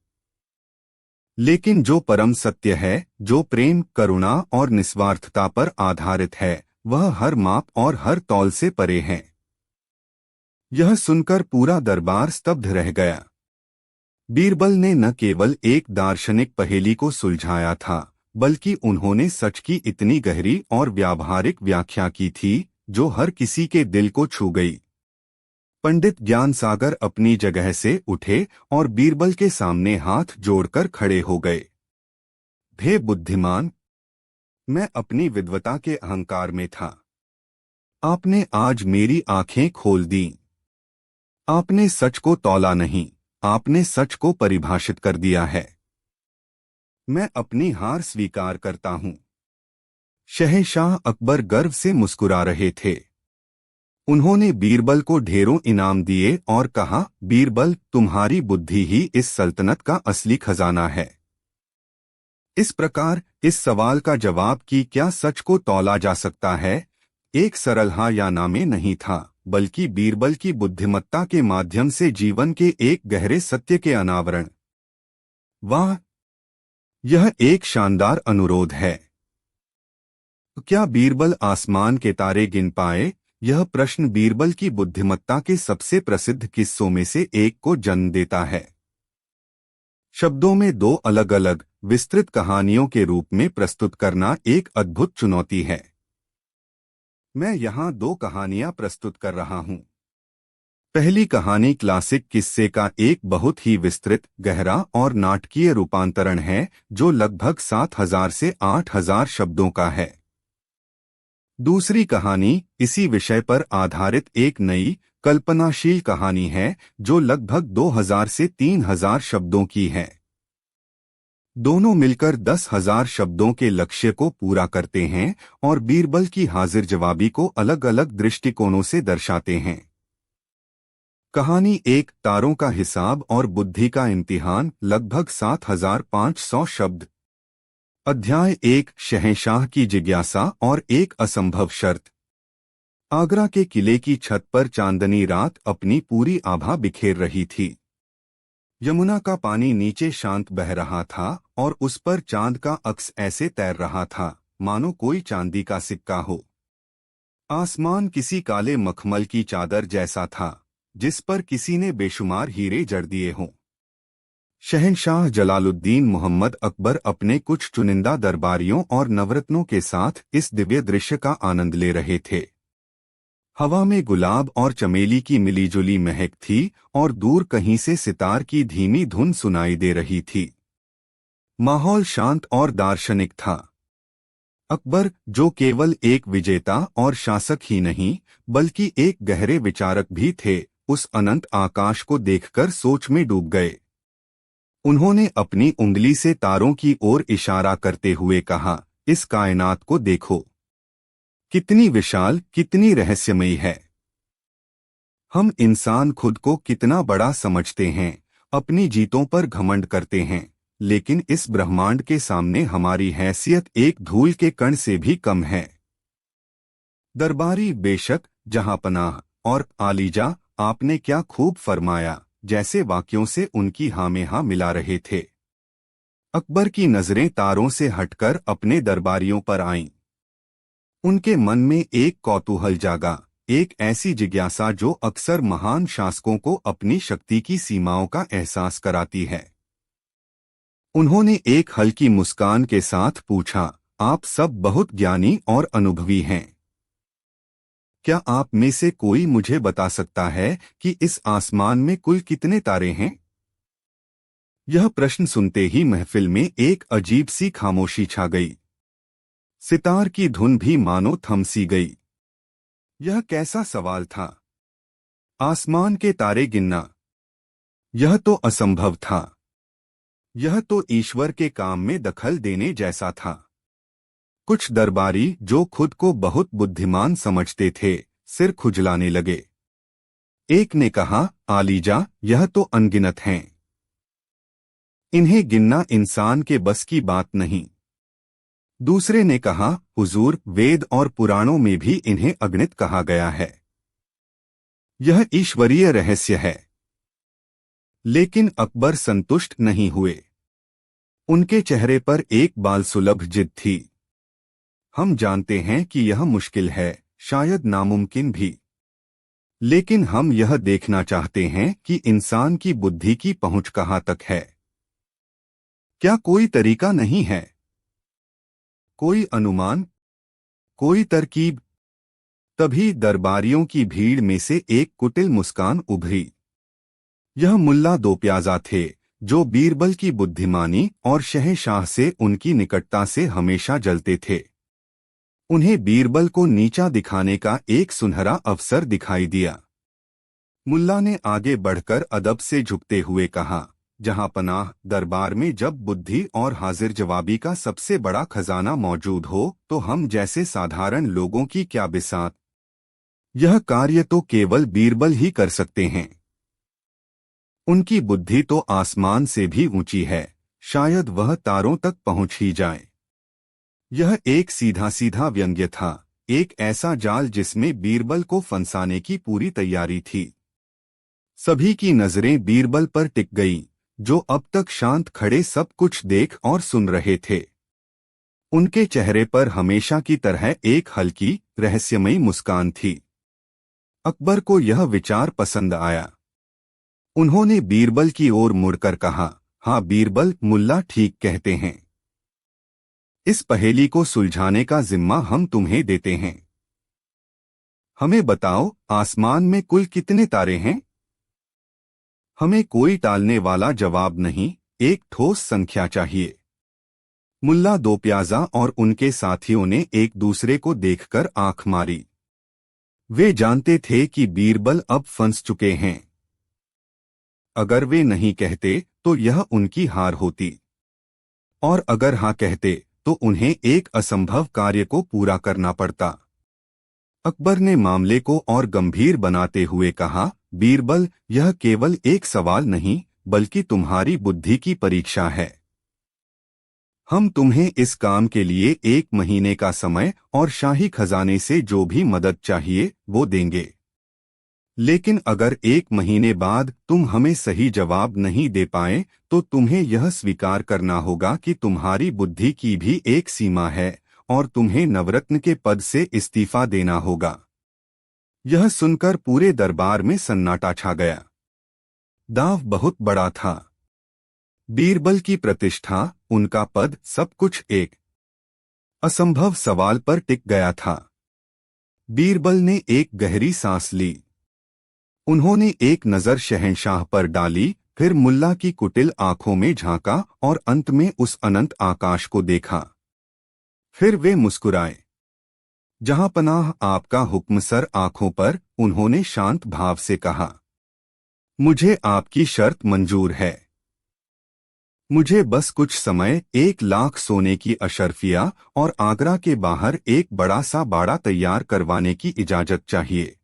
लेकिन जो परम सत्य है, जो प्रेम, करुणा और निस्वार्थता पर आधारित है, वह हर माप और हर तौल से परे है। यह सुनकर पूरा दरबार स्तब्ध रह गया। बीरबल ने न केवल एक दार्शनिक पहेली को सुलझाया था, बल्कि उन्होंने सच की इतनी गहरी और व्यावहारिक व्याख्या की थी जो हर किसी के दिल को छू गई। पंडित ज्ञानसागर अपनी जगह से उठे और बीरबल के सामने हाथ जोड़कर खड़े हो गए। हे बुद्धिमान, मैं अपनी विद्वता के अहंकार में था। आपने आज मेरी आंखें खोल दी। आपने सच को तौला नहीं, आपने सच को परिभाषित कर दिया है। मैं अपनी हार स्वीकार करता हूं। शहंशाह अकबर गर्व से मुस्कुरा रहे थे। उन्होंने बीरबल को ढेरों इनाम दिए और कहा, बीरबल, तुम्हारी बुद्धि ही इस सल्तनत का असली खजाना है। इस प्रकार इस सवाल का जवाब कि क्या सच को तौला जा सकता है, एक सरल हाँ या ना में नहीं था, बल्कि बीरबल की बुद्धिमत्ता के माध्यम से जीवन के एक गहरे सत्य के अनावरण। वाह, यह एक शानदार अनुरोध है। क्या बीरबल आसमान के तारे गिन पाए? यह प्रश्न बीरबल की बुद्धिमत्ता के सबसे प्रसिद्ध किस्सों में से एक को जन्म देता है। शब्दों में दो अलग अलग विस्तृत कहानियों के रूप में प्रस्तुत करना एक अद्भुत चुनौती है। मैं यहाँ दो कहानियाँ प्रस्तुत कर रहा हूँ। पहली कहानी क्लासिक किस्से का एक बहुत ही विस्तृत, गहरा और नाटकीय रूपांतरण है जो लगभग 7,000 से 8,000 शब्दों का है। दूसरी कहानी इसी विषय पर आधारित एक नई, कल्पनाशील कहानी है जो लगभग 2,000 से 3,000 शब्दों की है। दोनों मिलकर 10,000 शब्दों के लक्ष्य को पूरा करते हैं और बीरबल की हाजिर जवाबी को अलग अलग दृष्टिकोणों से दर्शाते हैं। कहानी एक, तारों का हिसाब और बुद्धि का इम्तिहान, लगभग 7,500 शब्द। अध्याय 1, शहंशाह की जिज्ञासा और एक असंभव शर्त। आगरा के किले की छत पर चांदनी रात अपनी पूरी आभा बिखेर रही थी। यमुना का पानी नीचे शांत बह रहा था और उस पर चांद का अक्स ऐसे तैर रहा था मानो कोई चांदी का सिक्का हो। आसमान किसी काले मखमल की चादर जैसा था जिस पर किसी ने बेशुमार हीरे जड़ दिए हों। शहंशाह जलालुद्दीन मोहम्मद अकबर अपने कुछ चुनिंदा दरबारियों और नवरत्नों के साथ इस दिव्य दृश्य का आनंद ले रहे थे। हवा में गुलाब और चमेली की मिलीजुली महक थी और दूर कहीं से सितार की धीमी धुन सुनाई दे रही थी। माहौल शांत और दार्शनिक था। अकबर, जो केवल एक विजेता और शासक ही नहीं बल्कि एक गहरे विचारक भी थे, उस अनंत आकाश को देखकर सोच में डूब गए। उन्होंने अपनी उंगली से तारों की ओर इशारा करते हुए कहा, इस कायनात को देखो, कितनी विशाल, कितनी रहस्यमयी है। हम इंसान खुद को कितना बड़ा समझते हैं, अपनी जीतों पर घमंड करते हैं, लेकिन इस ब्रह्मांड के सामने हमारी हैसियत एक धूल के कण से भी कम है। दरबारी, बेशक, जहांपनाह और आलीजा, आपने क्या खूब फरमाया, जैसे वाक्यों से उनकी हाँ में हाँ मिला रहे थे। अकबर की नजरें तारों से हटकर अपने दरबारियों पर आईं। उनके मन में एक कौतूहल जागा, एक ऐसी जिज्ञासा जो अक्सर महान शासकों को अपनी शक्ति की सीमाओं का एहसास कराती है। उन्होंने एक हल्की मुस्कान के साथ पूछा, आप सब बहुत ज्ञानी और अनुभवी हैं। क्या आप में से कोई मुझे बता सकता है कि इस आसमान में कुल कितने तारे हैं? यह प्रश्न सुनते ही महफिल में एक अजीब सी खामोशी छा गई। सितार की धुन भी मानो थम सी गई। यह कैसा सवाल था? आसमान के तारे गिनना, यह तो असंभव था। यह तो ईश्वर के काम में दखल देने जैसा था। कुछ दरबारी, जो खुद को बहुत बुद्धिमान समझते थे, सिर खुजलाने लगे। एक ने कहा, आलीजा, यह तो अनगिनत हैं। इन्हें गिनना इंसान के बस की बात नहीं। दूसरे ने कहा, हुजूर, वेद और पुराणों में भी इन्हें अगणित कहा गया है। यह ईश्वरीय रहस्य है। लेकिन अकबर संतुष्ट नहीं हुए। उनके चेहरे पर एक बालसुलभ जिद थी। हम जानते हैं कि यह मुश्किल है, शायद नामुमकिन भी। लेकिन हम यह देखना चाहते हैं कि इंसान की बुद्धि की पहुंच कहाँ तक है। क्या कोई तरीका नहीं है? कोई अनुमान, कोई तरकीब? तभी दरबारियों की भीड़ में से एक कुटिल मुस्कान उभरी। यह मुल्ला दो प्याजा थे, जो बीरबल की बुद्धिमानी और शहंशाह से उनकी निकटता से हमेशा जलते थे। उन्हें बीरबल को नीचा दिखाने का एक सुनहरा अवसर दिखाई दिया। मुल्ला ने आगे बढ़कर अदब से झुकते हुए कहा, जहांपनाह, दरबार में जब बुद्धि और हाजिर जवाबी का सबसे बड़ा खजाना मौजूद हो तो हम जैसे साधारण लोगों की क्या बिसात। यह कार्य तो केवल बीरबल ही कर सकते हैं। उनकी बुद्धि तो आसमान से भी ऊंची है, शायद वह तारों तक पहुंच ही जाए। यह एक सीधा सीधा व्यंग्य था, एक ऐसा जाल जिसमें बीरबल को फंसाने की पूरी तैयारी थी। सभी की नजरें बीरबल पर टिक गईं, जो अब तक शांत खड़े सब कुछ देख और सुन रहे थे। उनके चेहरे पर हमेशा की तरह एक हल्की, रहस्यमयी मुस्कान थी। अकबर को यह विचार पसंद आया। उन्होंने बीरबल की ओर मुड़कर कहा, हाँ बीरबल, मुल्ला ठीक कहते हैं। इस पहेली को सुलझाने का जिम्मा हम तुम्हें देते हैं। हमें बताओ, आसमान में कुल कितने तारे हैं? हमें कोई टालने वाला जवाब नहीं, एक ठोस संख्या चाहिए। मुल्ला दो प्याजा और उनके साथियों ने एक दूसरे को देखकर आंख मारी। वे जानते थे कि बीरबल अब फंस चुके हैं। अगर वे नहीं कहते तो यह उनकी हार होती। और अगर हाँ कहते तो उन्हें एक असंभव कार्य को पूरा करना पड़ता। अकबर ने मामले को और गंभीर बनाते हुए कहा, बीरबल, यह केवल एक सवाल नहीं बल्कि तुम्हारी बुद्धि की परीक्षा है। हम तुम्हें इस काम के लिए 1 महीने का समय और शाही खजाने से जो भी मदद चाहिए वो देंगे। लेकिन अगर 1 महीने बाद तुम हमें सही जवाब नहीं दे पाए तो तुम्हें यह स्वीकार करना होगा कि तुम्हारी बुद्धि की भी एक सीमा है और तुम्हें नवरत्न के पद से इस्तीफा देना होगा। यह सुनकर पूरे दरबार में सन्नाटा छा गया। दांव बहुत बड़ा था। बीरबल की प्रतिष्ठा, उनका पद, सब कुछ एक असंभव सवाल पर टिक गया था। बीरबल ने एक गहरी सांस ली। उन्होंने एक नजर शहंशाह पर डाली, फिर मुल्ला की कुटिल आंखों में झांका और अंत में उस अनंत आकाश को देखा। फिर वे मुस्कुराए। जहां पनाह, आपका हुक्म सर। आंखों पर उन्होंने शांत भाव से कहा, मुझे आपकी शर्त मंजूर है। मुझे बस कुछ समय, 1 लाख सोने की अशर्फिया और आगरा के बाहर एक बड़ा सा बाड़ा तैयार करवाने की इजाजत चाहिए।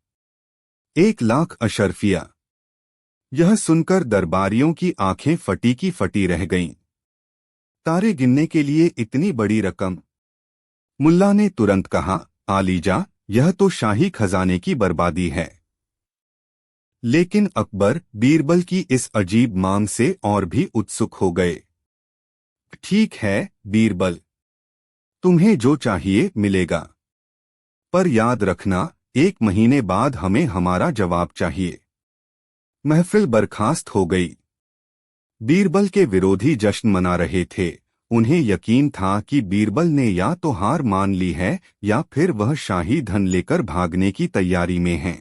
1 लाख अशर्फिया। यह सुनकर दरबारियों की आंखें फटी की फटी रह गईं। तारे गिनने के लिए इतनी बड़ी रकम? मुल्ला ने तुरंत कहा, आलीजा, यह तो शाही खजाने की बर्बादी है। लेकिन अकबर बीरबल की इस अजीब मांग से और भी उत्सुक हो गए। ठीक है बीरबल, तुम्हें जो चाहिए मिलेगा, पर याद रखना 1 महीने बाद हमें हमारा जवाब चाहिए। महफिल बर्खास्त हो गई। बीरबल के विरोधी जश्न मना रहे थे। उन्हें यकीन था कि बीरबल ने या तो हार मान ली है या फिर वह शाही धन लेकर भागने की तैयारी में है।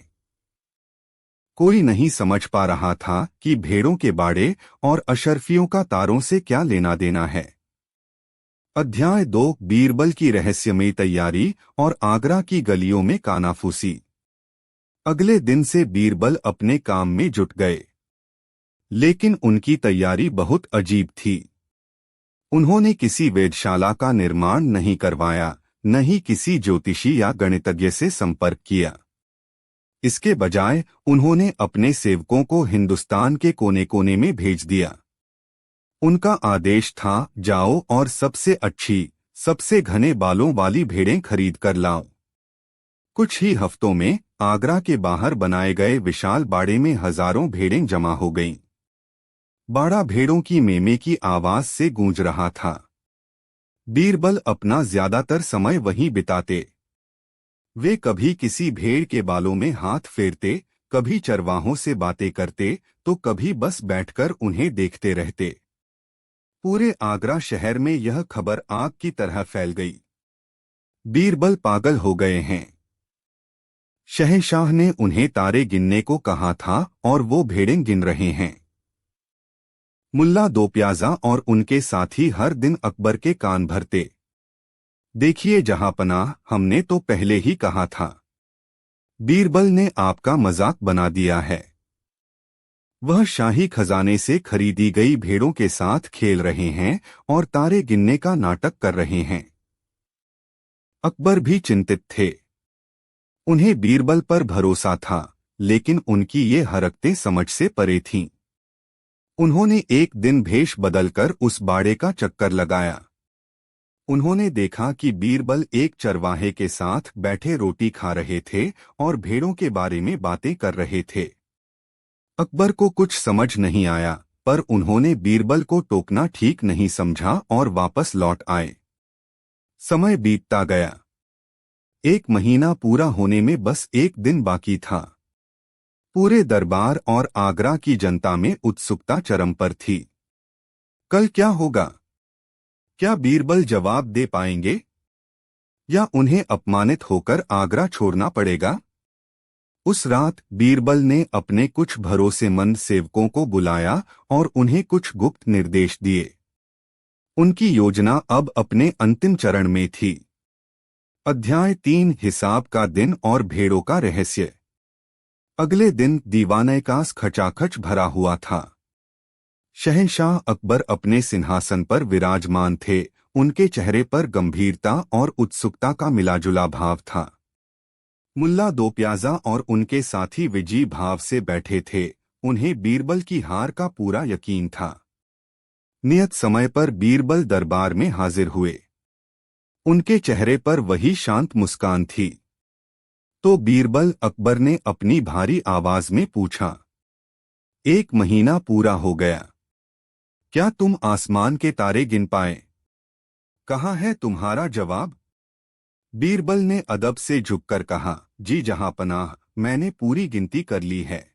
कोई नहीं समझ पा रहा था कि भेड़ों के बाड़े और अशर्फियों का तारों से क्या लेना देना है। अध्याय 2, बीरबल की रहस्यमयी तैयारी और आगरा की गलियों में कानाफूसी। अगले दिन से बीरबल अपने काम में जुट गए, लेकिन उनकी तैयारी बहुत अजीब थी। उन्होंने किसी वेधशाला का निर्माण नहीं करवाया, न ही किसी ज्योतिषी या गणितज्ञ से संपर्क किया। इसके बजाय उन्होंने अपने सेवकों को हिंदुस्तान के कोने कोने में भेज दिया। उनका आदेश था, जाओ और सबसे अच्छी, सबसे घने बालों वाली भेड़ें खरीद कर लाओ। कुछ ही हफ्तों में आगरा के बाहर बनाए गए विशाल बाड़े में हजारों भेड़ें जमा हो गईं। बाड़ा भेड़ों की मेमे की आवाज से गूंज रहा था। बीरबल अपना ज्यादातर समय वहीं बिताते। वे कभी किसी भेड़ के बालों में हाथ फेरते, कभी चरवाहों से बातें करते, तो कभी बस बैठकर उन्हें देखते रहते। पूरे आगरा शहर में यह खबर आग की तरह फैल गई। बीरबल पागल हो गए हैं। शहंशाह ने उन्हें तारे गिनने को कहा था और वो भेड़ें गिन रहे हैं। मुल्ला दो प्याजा और उनके साथी हर दिन अकबर के कान भरते। देखिए जहांपनाह, हमने तो पहले ही कहा था। बीरबल ने आपका मजाक बना दिया है। वह शाही खजाने से खरीदी गई भेड़ों के साथ खेल रहे हैं और तारे गिनने का नाटक कर रहे हैं। अकबर भी चिंतित थे। उन्हें बीरबल पर भरोसा था, लेकिन उनकी ये हरकतें समझ से परे थीं। उन्होंने एक दिन भेष बदलकर उस बाड़े का चक्कर लगाया। उन्होंने देखा कि बीरबल एक चरवाहे के साथ बैठे रोटी खा रहे थे और भेड़ों के बारे में बातें कर रहे थे। अकबर को कुछ समझ नहीं आया, पर उन्होंने बीरबल को टोकना ठीक नहीं समझा और वापस लौट आए। समय बीतता गया। 1 महीना पूरा होने में बस एक दिन बाकी था। पूरे दरबार और आगरा की जनता में उत्सुकता चरम पर थी। कल क्या होगा? क्या बीरबल जवाब दे पाएंगे या उन्हें अपमानित होकर आगरा छोड़ना पड़ेगा? उस रात बीरबल ने अपने कुछ भरोसेमंद सेवकों को बुलाया और उन्हें कुछ गुप्त निर्देश दिए। उनकी योजना अब अपने अंतिम चरण में थी। अध्याय 3, हिसाब का दिन और भेड़ों का रहस्य। अगले दिन दीवाने का खचाखच भरा हुआ था। शहंशाह अकबर अपने सिंहासन पर विराजमान थे। उनके चेहरे पर गंभीरता और उत्सुकता का मिलाजुला भाव था। मुल्ला दो प्याजा और उनके साथी विजयी भाव से बैठे थे। उन्हें बीरबल की हार का पूरा यकीन था। नियत समय पर बीरबल दरबार में हाजिर हुए। उनके चेहरे पर वही शांत मुस्कान थी। तो बीरबल अकबर ने अपनी भारी आवाज में पूछा, 1 महीना पूरा हो गया, क्या तुम आसमान के तारे गिन पाए? कहाँ है तुम्हारा जवाब? बीरबल ने अदब से झुककर कहा, जी जहांपनाह, मैंने पूरी गिनती कर ली है।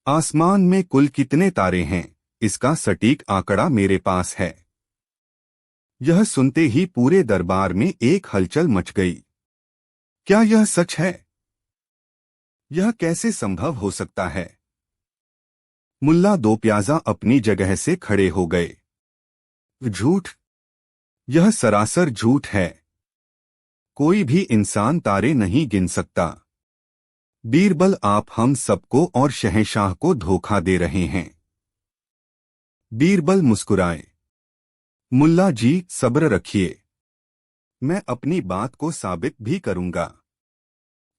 आसमान में कुल कितने तारे हैं, इसका सटीक आंकड़ा मेरे पास है। यह सुनते ही पूरे दरबार में एक हलचल मच गई। क्या यह सच है? यह कैसे संभव हो सकता है? मुल्ला दो प्याजा अपनी जगह से खड़े हो गए। झूठ, यह सरासर झूठ है। कोई भी इंसान तारे नहीं गिन सकता। बीरबल, आप हम सबको और शहंशाह को धोखा दे रहे हैं। बीरबल मुस्कुराए। मुल्ला जी, सब्र रखिए, मैं अपनी बात को साबित भी करूंगा।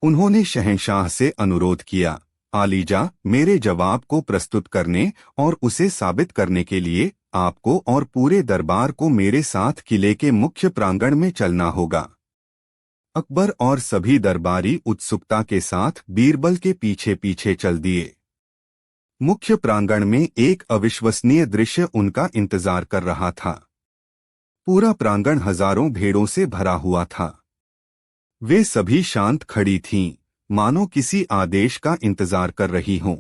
उन्होंने शहंशाह से अनुरोध किया, आलीजा, मेरे जवाब को प्रस्तुत करने और उसे साबित करने के लिए आपको और पूरे दरबार को मेरे साथ किले के मुख्य प्रांगण में चलना होगा। अकबर और सभी दरबारी उत्सुकता के साथ बीरबल के पीछे पीछे चल दिए। मुख्य प्रांगण में एक अविश्वसनीय दृश्य उनका इंतजार कर रहा था। पूरा प्रांगण हजारों भेड़ों से भरा हुआ था। वे सभी शांत खड़ी थीं, मानो किसी आदेश का इंतजार कर रही हों।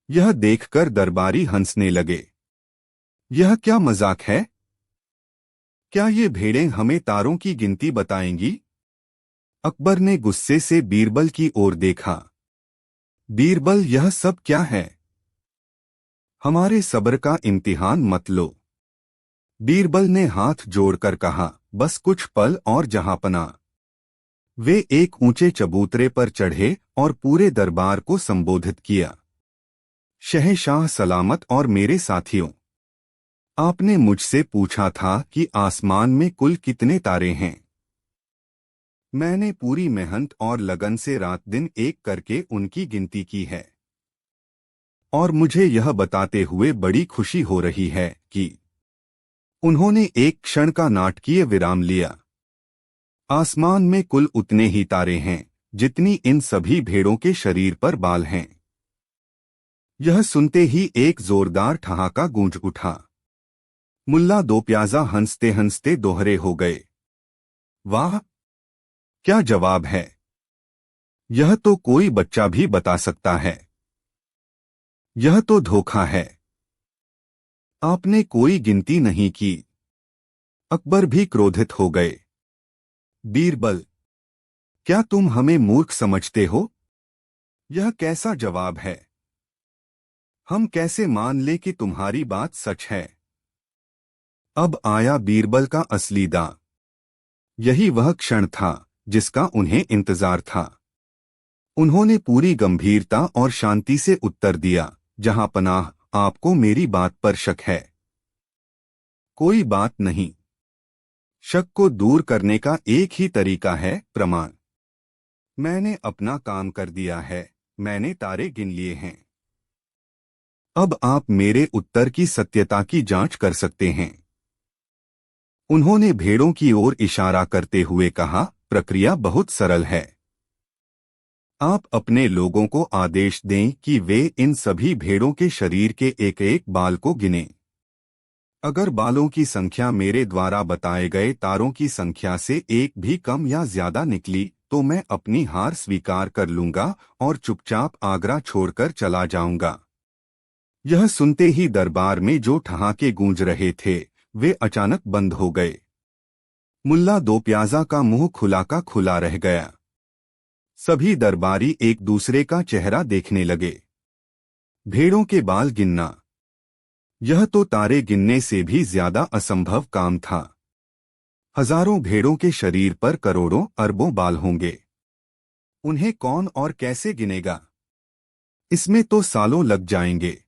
यह देखकर दरबारी हंसने लगे। यह क्या मजाक है? क्या ये भेड़ें हमें तारों की गिनती बताएंगी? अकबर ने गुस्से से बीरबल की ओर देखा। बीरबल, यह सब क्या है? हमारे सब्र का इम्तिहान मत लो। बीरबल ने हाथ जोड़कर कहा, बस कुछ पल और जहांपना। वे एक ऊंचे चबूतरे पर चढ़े और पूरे दरबार को संबोधित किया। शहंशाह सलामत और मेरे साथियों, आपने मुझसे पूछा था कि आसमान में कुल कितने तारे हैं। मैंने पूरी मेहनत और लगन से रात दिन एक करके उनकी गिनती की है। और मुझे यह बताते हुए बड़ी खुशी हो रही है कि उन्होंने एक क्षण का नाटकीय विराम लिया। आसमान में कुल उतने ही तारे हैं जितनी इन सभी भेड़ों के शरीर पर बाल हैं। यह सुनते ही एक जोरदार ठहाका गूंज उठा। मुल्ला दो प्याजा हंसते हंसते दोहरे हो गए। वाह, क्या जवाब है! यह तो कोई बच्चा भी बता सकता है। यह तो धोखा है। आपने कोई गिनती नहीं की। अकबर भी क्रोधित हो गए। बीरबल, क्या तुम हमें मूर्ख समझते हो? यह कैसा जवाब है? हम कैसे मान ले कि तुम्हारी बात सच है? अब आया बीरबल का असली दांव। यही वह क्षण था जिसका उन्हें इंतजार था। उन्होंने पूरी गंभीरता और शांति से उत्तर दिया, जहांपनाह, आपको मेरी बात पर शक है। कोई बात नहीं। शक को दूर करने का एक ही तरीका है, प्रमाण। मैंने अपना काम कर दिया है। मैंने तारे गिन लिए हैं। अब आप मेरे उत्तर की सत्यता की जांच कर सकते हैं। उन्होंने भेड़ों की ओर इशारा करते हुए कहा, प्रक्रिया बहुत सरल है। आप अपने लोगों को आदेश दें कि वे इन सभी भेड़ों के शरीर के एक एक बाल को गिनें। अगर बालों की संख्या मेरे द्वारा बताए गए तारों की संख्या से एक भी कम या ज्यादा निकली तो मैं अपनी हार स्वीकार कर लूंगा और चुपचाप आगरा छोड़कर चला जाऊंगा। यह सुनते ही दरबार में जो ठहाके गूंज रहे थे वे अचानक बंद हो गए। मुल्ला दो प्याजा का मुंह खुला का खुला रह गया। सभी दरबारी एक दूसरे का चेहरा देखने लगे। भेड़ों के बाल गिनना, यह तो तारे गिनने से भी ज्यादा असंभव काम था। हजारों भेड़ों के शरीर पर करोड़ों अरबों बाल होंगे। उन्हें कौन और कैसे गिनेगा? इसमें तो सालों लग जाएंगे।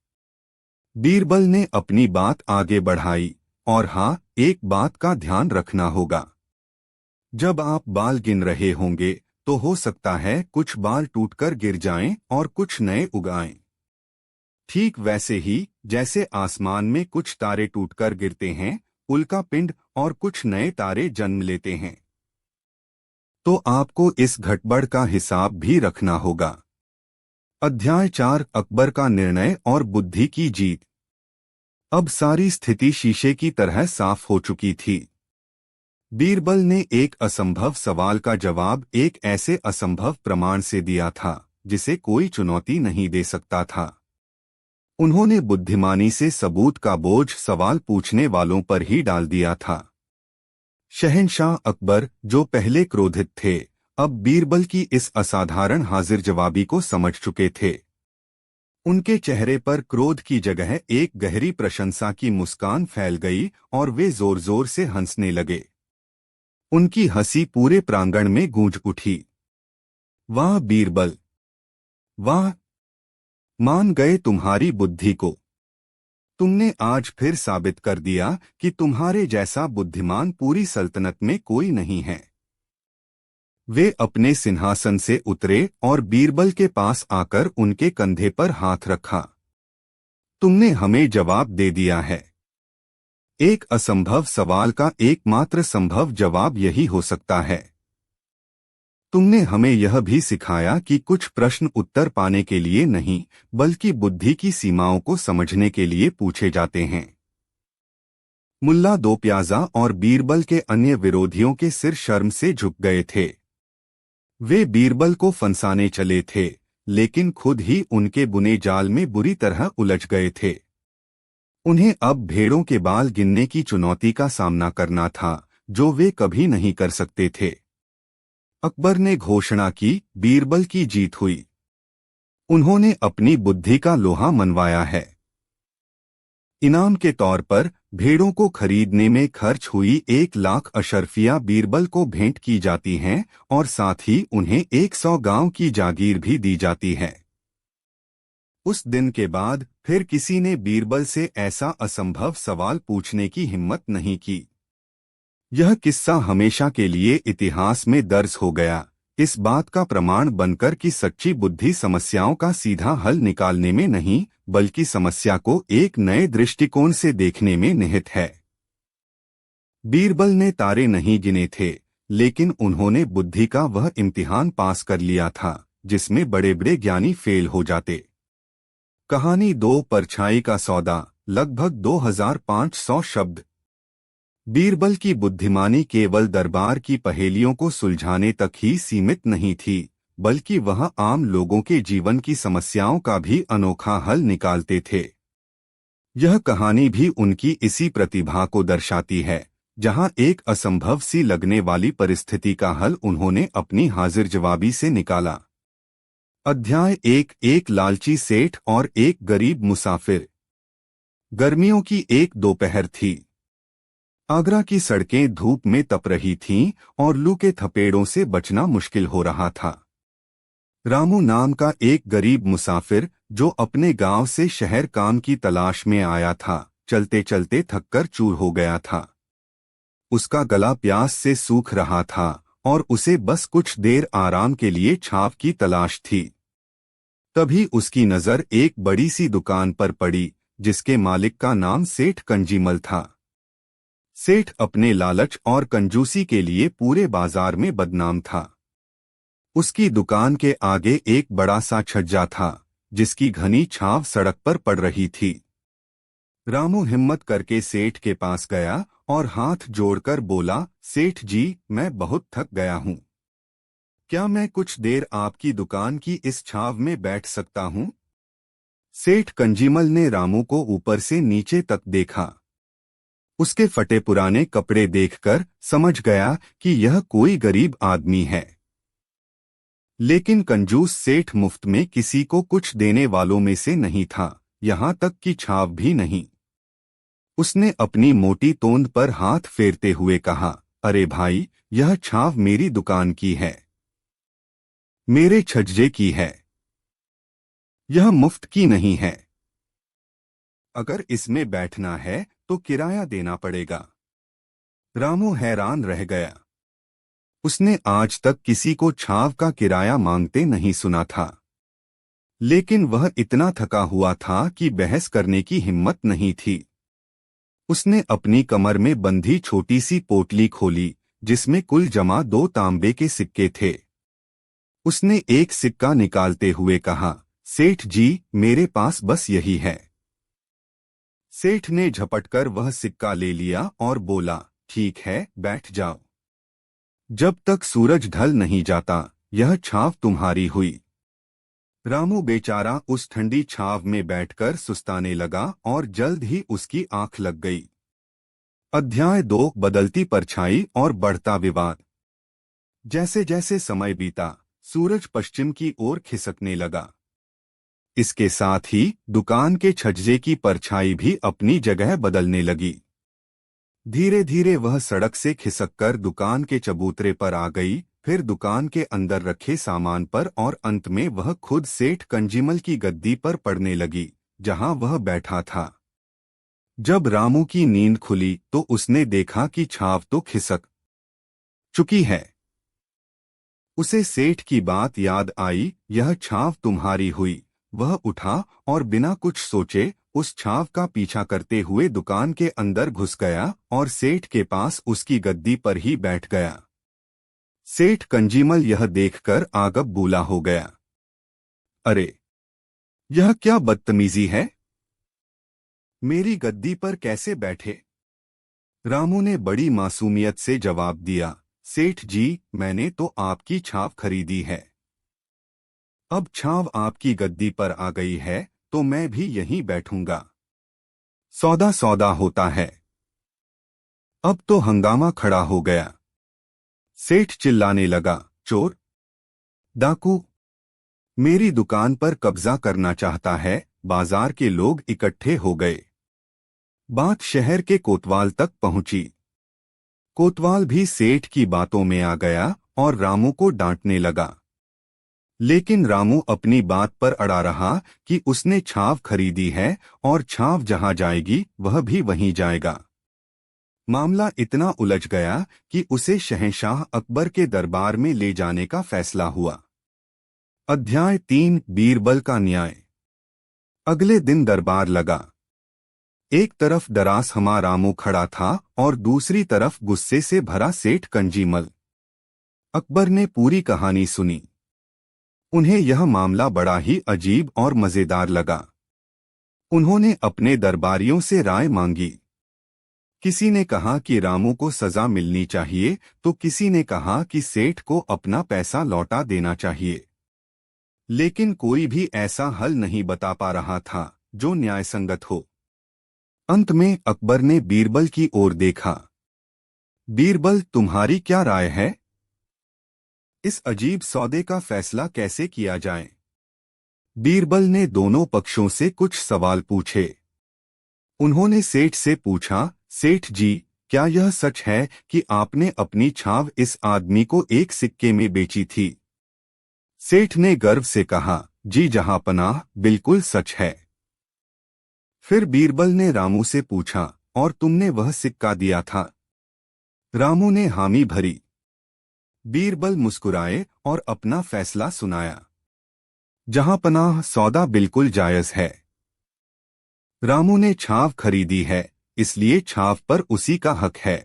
बीरबल ने अपनी बात आगे बढ़ाई, और हाँ, एक बात का ध्यान रखना होगा। जब आप बाल गिन रहे होंगे तो हो सकता है कुछ बाल टूटकर गिर जाएं और कुछ नए उगाएं। ठीक वैसे ही जैसे आसमान में कुछ तारे टूटकर गिरते हैं, उल्का पिंड, और कुछ नए तारे जन्म लेते हैं। तो आपको इस घटबढ़ का हिसाब भी रखना होगा। अध्याय 4, अकबर का निर्णय और बुद्धि की जीत। अब सारी स्थिति शीशे की तरह साफ हो चुकी थी। बीरबल ने एक असंभव सवाल का जवाब एक ऐसे असंभव प्रमाण से दिया था जिसे कोई चुनौती नहीं दे सकता था। उन्होंने बुद्धिमानी से सबूत का बोझ सवाल पूछने वालों पर ही डाल दिया था। शहंशाह अकबर, जो पहले क्रोधित थे, अब बीरबल की इस असाधारण हाजिर जवाबी को समझ चुके थे। उनके चेहरे पर क्रोध की जगह एक गहरी प्रशंसा की मुस्कान फैल गई और वे जोर जोर से हंसने लगे। उनकी हंसी पूरे प्रांगण में गूंज उठी। वाह बीरबल, वाह! मान गए तुम्हारी बुद्धि को। तुमने आज फिर साबित कर दिया कि तुम्हारे जैसा बुद्धिमान पूरी सल्तनत में कोई नहीं है। वे अपने सिंहासन से उतरे और बीरबल के पास आकर उनके कंधे पर हाथ रखा। तुमने हमें जवाब दे दिया है। एक असंभव सवाल का एकमात्र संभव जवाब यही हो सकता है। तुमने हमें यह भी सिखाया कि कुछ प्रश्न उत्तर पाने के लिए नहीं, बल्कि बुद्धि की सीमाओं को समझने के लिए पूछे जाते हैं। मुल्ला दो प्याजा और बीरबल के अन्य विरोधियों के सिर शर्म से झुक गए थे। वे बीरबल को फंसाने चले थे, लेकिन खुद ही उनके बुने जाल में बुरी तरह उलझ गए थे। उन्हें अब भेड़ों के बाल गिनने की चुनौती का सामना करना था, जो वे कभी नहीं कर सकते थे। अकबर ने घोषणा की, बीरबल की जीत हुई। उन्होंने अपनी बुद्धि का लोहा मनवाया है। इनाम के तौर पर भेड़ों को खरीदने में खर्च हुई 1,00,000 अशर्फियां बीरबल को भेंट की जाती हैं और साथ ही उन्हें 100 गांव की जागीर भी दी जाती है। उस दिन के बाद फिर किसी ने बीरबल से ऐसा असंभव सवाल पूछने की हिम्मत नहीं की। यह किस्सा हमेशा के लिए इतिहास में दर्ज हो गया, इस बात का प्रमाण बनकर कि सच्ची बुद्धि समस्याओं का सीधा हल निकालने में नहीं, बल्कि समस्या को एक नए दृष्टिकोण से देखने में निहित है। बीरबल ने तारे नहीं गिने थे, लेकिन उन्होंने बुद्धि का वह इम्तिहान पास कर लिया था जिसमें बड़े बड़े ज्ञानी फेल हो जाते। कहानी 2, परछाई का सौदा। लगभग 2500 शब्द। बीरबल की बुद्धिमानी केवल दरबार की पहेलियों को सुलझाने तक ही सीमित नहीं थी, बल्कि वह आम लोगों के जीवन की समस्याओं का भी अनोखा हल निकालते थे। यह कहानी भी उनकी इसी प्रतिभा को दर्शाती है, जहां एक असंभव सी लगने वाली परिस्थिति का हल उन्होंने अपनी हाजिर जवाबी से निकाला। अध्याय 1, एक लालची सेठ और एक गरीब मुसाफिर। गर्मियों की एक दोपहर थी। आगरा की सड़कें धूप में तप रही थीं और लू के थपेड़ों से बचना मुश्किल हो रहा था। रामू नाम का एक गरीब मुसाफिर, जो अपने गांव से शहर काम की तलाश में आया था, चलते चलते थककर चूर हो गया था। उसका गला प्यास से सूख रहा था और उसे बस कुछ देर आराम के लिए छांव की तलाश थी। तभी उसकी नजर एक बड़ी सी दुकान पर पड़ी, जिसके मालिक का नाम सेठ कंजीमल था। सेठ अपने लालच और कंजूसी के लिए पूरे बाजार में बदनाम था। उसकी दुकान के आगे एक बड़ा सा छज्जा था, जिसकी घनी छांव सड़क पर पड़ रही थी। रामू हिम्मत करके सेठ के पास गया और हाथ जोड़कर बोला, सेठ जी, मैं बहुत थक गया हूँ। क्या मैं कुछ देर आपकी दुकान की इस छांव में बैठ सकता हूँ? सेठ कंजीमल ने रामू को ऊपर से नीचे तक देखा। उसके फटे पुराने कपड़े देखकर समझ गया कि यह कोई गरीब आदमी है। लेकिन कंजूस सेठ मुफ्त में किसी को कुछ देने वालों में से नहीं था, यहां तक कि छाव भी नहीं। उसने अपनी मोटी तोंद पर हाथ फेरते हुए कहा, अरे भाई, यह छाव मेरी दुकान की है, मेरे छज्जे की है, यह मुफ्त की नहीं है। अगर इसमें बैठना है तो किराया देना पड़ेगा। रामू हैरान रह गया। उसने आज तक किसी को छाव का किराया मांगते नहीं सुना था, लेकिन वह इतना थका हुआ था कि बहस करने की हिम्मत नहीं थी। उसने अपनी कमर में बंधी छोटी सी पोटली खोली, जिसमें कुल जमा 2 तांबे के सिक्के थे। उसने एक सिक्का निकालते हुए कहा, सेठ जी, मेरे पास बस यही है। सेठ ने झपटकर वह सिक्का ले लिया और बोला, ठीक है, बैठ जाओ। जब तक सूरज ढल नहीं जाता, यह छाव तुम्हारी हुई। रामू बेचारा उस ठंडी छाव में बैठकर सुस्ताने लगा और जल्द ही उसकी आंख लग गई। अध्याय 2, बदलती परछाई और बढ़ता विवाद। जैसे जैसे समय बीता, सूरज पश्चिम की ओर खिसकने लगा। इसके साथ ही दुकान के छज्जे की परछाई भी अपनी जगह बदलने लगी। धीरे धीरे वह सड़क से खिसककर दुकान के चबूतरे पर आ गई, फिर दुकान के अंदर रखे सामान पर और अंत में वह खुद सेठ कंजीमल की गद्दी पर पड़ने लगी, जहां वह बैठा था। जब रामू की नींद खुली तो उसने देखा कि छाव तो खिसक चुकी है। उसे सेठ की बात याद आई, यह छाव तुम्हारी हुई। वह उठा और बिना कुछ सोचे उस छाव का पीछा करते हुए दुकान के अंदर घुस गया और सेठ के पास उसकी गद्दी पर ही बैठ गया। सेठ कंजीमल यह देखकर आगब बूला हो गया। अरे, यह क्या बदतमीजी है? मेरी गद्दी पर कैसे बैठे? रामू ने बड़ी मासूमियत से जवाब दिया, सेठ जी, मैंने तो आपकी छाव खरीदी है। अब छाव आपकी गद्दी पर आ गई है तो मैं भी यहीं बैठूंगा। सौदा सौदा होता है। अब तो हंगामा खड़ा हो गया। सेठ चिल्लाने लगा, चोर, डाकू, मेरी दुकान पर कब्जा करना चाहता है। बाजार के लोग इकट्ठे हो गए। बात शहर के कोतवाल तक पहुंची। कोतवाल भी सेठ की बातों में आ गया और रामू को डांटने लगा। लेकिन रामू अपनी बात पर अड़ा रहा कि उसने छाव खरीदी है और छाव जहां जाएगी वह भी वहीं जाएगा। मामला इतना उलझ गया कि उसे शहंशाह अकबर के दरबार में ले जाने का फैसला हुआ। अध्याय 3, बीरबल का न्याय। अगले दिन दरबार लगा। एक तरफ दरास हमा रामू खड़ा था और दूसरी तरफ गुस्से से भरा सेठ कंजीमल। अकबर ने पूरी कहानी सुनी। उन्हें यह मामला बड़ा ही अजीब और मजेदार लगा। उन्होंने अपने दरबारियों से राय मांगी। किसी ने कहा कि रामू को सजा मिलनी चाहिए तो किसी ने कहा कि सेठ को अपना पैसा लौटा देना चाहिए। लेकिन कोई भी ऐसा हल नहीं बता पा रहा था जो न्यायसंगत हो। अंत में अकबर ने बीरबल की ओर देखा। बीरबल, तुम्हारी क्या राय है? इस अजीब सौदे का फैसला कैसे किया जाए? बीरबल ने दोनों पक्षों से कुछ सवाल पूछे। उन्होंने सेठ से पूछा, सेठ जी, क्या यह सच है कि आपने अपनी छाव इस आदमी को 1 सिक्के में बेची थी? सेठ ने गर्व से कहा, जी जहांपनाह, बिल्कुल सच है। फिर बीरबल ने रामू से पूछा, और तुमने वह सिक्का दिया था? रामू ने हामी भरी। बीरबल मुस्कुराए और अपना फैसला सुनाया, जहांपनाह, सौदा बिल्कुल जायज है। रामू ने छाव खरीदी है, इसलिए छाव पर उसी का हक है।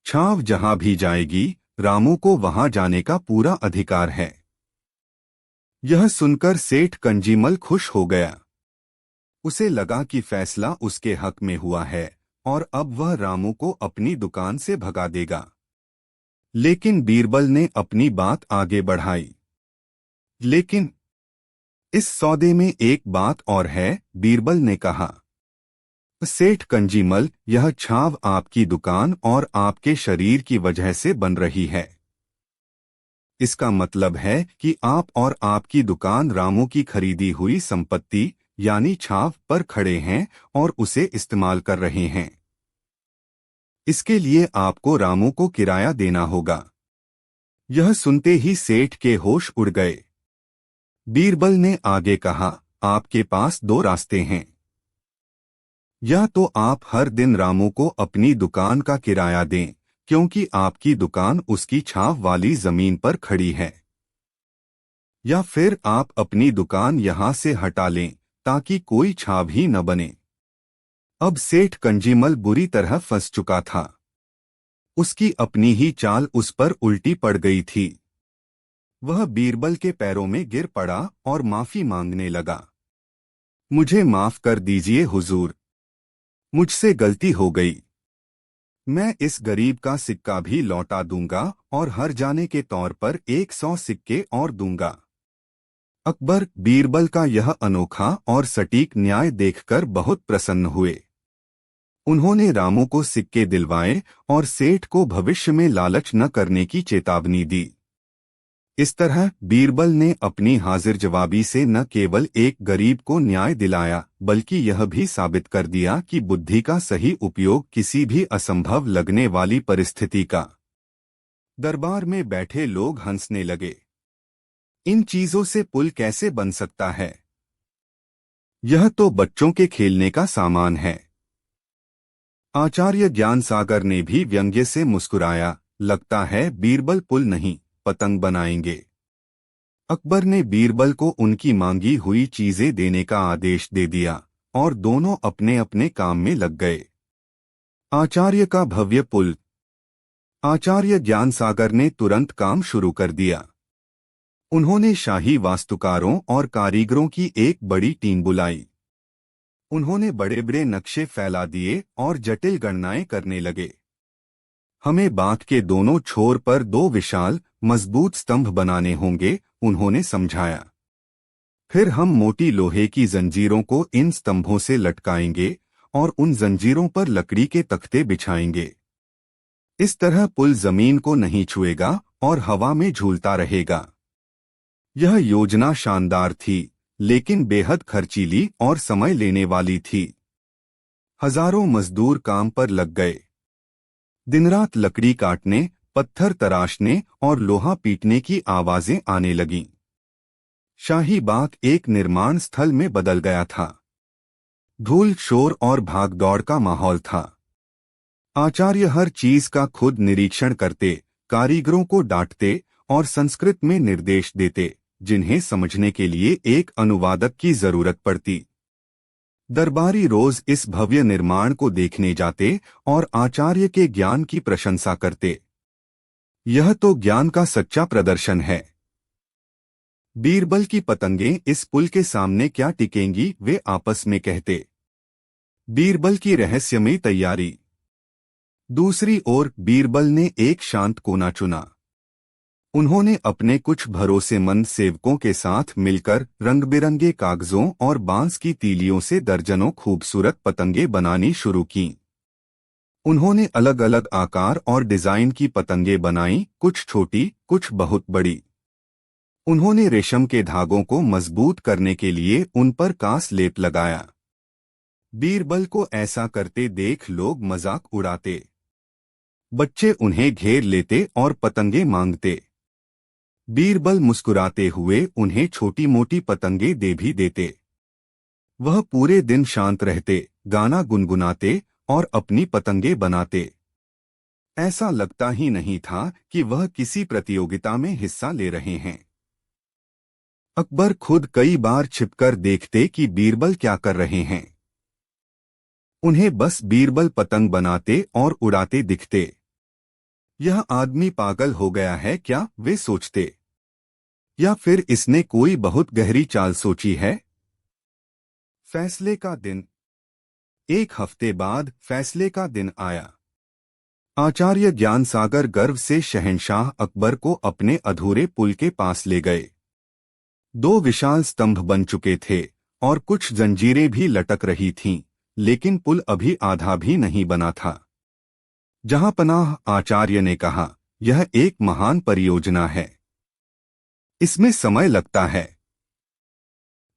छाव जहां भी जाएगी, रामू को वहां जाने का पूरा अधिकार है। यह सुनकर सेठ कंजीमल खुश हो गया। उसे लगा कि फैसला उसके हक में हुआ है और अब वह रामू को अपनी दुकान से भगा देगा। लेकिन बीरबल ने अपनी बात आगे बढ़ाई। लेकिन इस सौदे में एक बात और है, बीरबल ने कहा। सेठ कंजीमल, यह छाव आपकी दुकान और आपके शरीर की वजह से बन रही है। इसका मतलब है कि आप और आपकी दुकान रामू की खरीदी हुई संपत्ति यानी छाव पर खड़े हैं और उसे इस्तेमाल कर रहे हैं। इसके लिए आपको रामू को किराया देना होगा। यह सुनते ही सेठ के होश उड़ गए। बीरबल ने आगे कहा, आपके पास 2 रास्ते हैं। या तो आप हर दिन रामू को अपनी दुकान का किराया दें, क्योंकि आपकी दुकान उसकी छाव वाली जमीन पर खड़ी है। या फिर आप अपनी दुकान यहां से हटा लें ताकि कोई छाव ही न बने। अब सेठ कंजीमल बुरी तरह फंस चुका था। उसकी अपनी ही चाल उस पर उल्टी पड़ गई थी। वह बीरबल के पैरों में गिर पड़ा और माफी मांगने लगा। मुझे माफ कर दीजिए हुजूर, मुझसे गलती हो गई। मैं इस गरीब का सिक्का भी लौटा दूंगा और हर जाने के तौर पर 100 सिक्के और दूंगा। अकबर बीरबल का यह अनोखा और सटीक न्याय देखकर बहुत प्रसन्न हुए। उन्होंने रामू को सिक्के दिलवाए और सेठ को भविष्य में लालच न करने की चेतावनी दी। इस तरह बीरबल ने अपनी हाजिर जवाबी से न केवल एक गरीब को न्याय दिलाया, बल्कि यह भी साबित कर दिया कि बुद्धि का सही उपयोग किसी भी असंभव लगने वाली परिस्थिति का। दरबार में बैठे लोग हंसने लगे। इन चीजों से पुल कैसे बन सकता है? यह तो बच्चों के खेलने का सामान है। आचार्य ज्ञानसागर ने भी व्यंग्य से मुस्कुराया। लगता है बीरबल पुल नहीं, पतंग बनाएंगे। अकबर ने बीरबल को उनकी मांगी हुई चीजें देने का आदेश दे दिया और दोनों अपने अपने काम में लग गए। आचार्य का भव्य पुल। आचार्य ज्ञानसागर ने तुरंत काम शुरू कर दिया। उन्होंने शाही वास्तुकारों और कारीगरों की एक बड़ी टीम बुलाई। उन्होंने बड़े बड़े नक्शे फैला दिए और जटिल गणनाएं करने लगे। हमें बांध के दोनों छोर पर 2 विशाल मजबूत स्तंभ बनाने होंगे, उन्होंने समझाया। फिर हम मोटी लोहे की जंजीरों को इन स्तंभों से लटकाएंगे और उन जंजीरों पर लकड़ी के तख्ते बिछाएंगे। इस तरह पुल जमीन को नहीं छुएगा और हवा में झूलता रहेगा। यह योजना शानदार थी, लेकिन बेहद खर्चीली और समय लेने वाली थी। हजारों मजदूर काम पर लग गए। दिनरात लकड़ी काटने, पत्थर तराशने और लोहा पीटने की आवाजें आने लगीं। शाही बाग एक निर्माण स्थल में बदल गया था। धूल, शोर और भागदौड़ का माहौल था। आचार्य हर चीज का खुद निरीक्षण करते, कारीगरों को डांटते और संस्कृत में निर्देश देते, जिन्हें समझने के लिए एक अनुवादक की जरूरत पड़ती। दरबारी रोज इस भव्य निर्माण को देखने जाते और आचार्य के ज्ञान की प्रशंसा करते। यह तो ज्ञान का सच्चा प्रदर्शन है। बीरबल की पतंगें इस पुल के सामने क्या टिकेंगी, वे आपस में कहते। बीरबल की रहस्यमयी तैयारी। दूसरी ओर बीरबल ने एक शांत कोना चुना। उन्होंने अपने कुछ भरोसेमंद सेवकों के साथ मिलकर रंग-बिरंगे कागजों और बांस की तीलियों से दर्जनों खूबसूरत पतंगें बनानी शुरू कीं। उन्होंने अलग अलग आकार और डिजाइन की पतंगें बनाईं, कुछ छोटी, कुछ बहुत बड़ी। उन्होंने रेशम के धागों को मजबूत करने के लिए उन पर कांस लेप लगाया। बीरबल को ऐसा करते देख लोग मजाक उड़ाते। बच्चे उन्हें घेर लेते और पतंगें मांगते। बीरबल मुस्कुराते हुए उन्हें छोटी मोटी पतंगें दे भी देते। वह पूरे दिन शांत रहते, गाना गुनगुनाते और अपनी पतंगें बनाते। ऐसा लगता ही नहीं था कि वह किसी प्रतियोगिता में हिस्सा ले रहे हैं। अकबर खुद कई बार छिपकर देखते कि बीरबल क्या कर रहे हैं। उन्हें बस बीरबल पतंग बनाते और उड़ाते दिखते। यह आदमी पागल हो गया है क्या, वे सोचते। या फिर इसने कोई बहुत गहरी चाल सोची है। फैसले का दिन। 1 हफ्ते बाद फैसले का दिन आया। आचार्य ज्ञानसागर गर्व से शहंशाह अकबर को अपने अधूरे पुल के पास ले गए। 2 विशाल स्तंभ बन चुके थे और कुछ जंजीरें भी लटक रही थीं, लेकिन पुल अभी आधा भी नहीं बना था। जहांपनाह आचार्य ने कहा, यह एक महान परियोजना है। इसमें समय लगता है,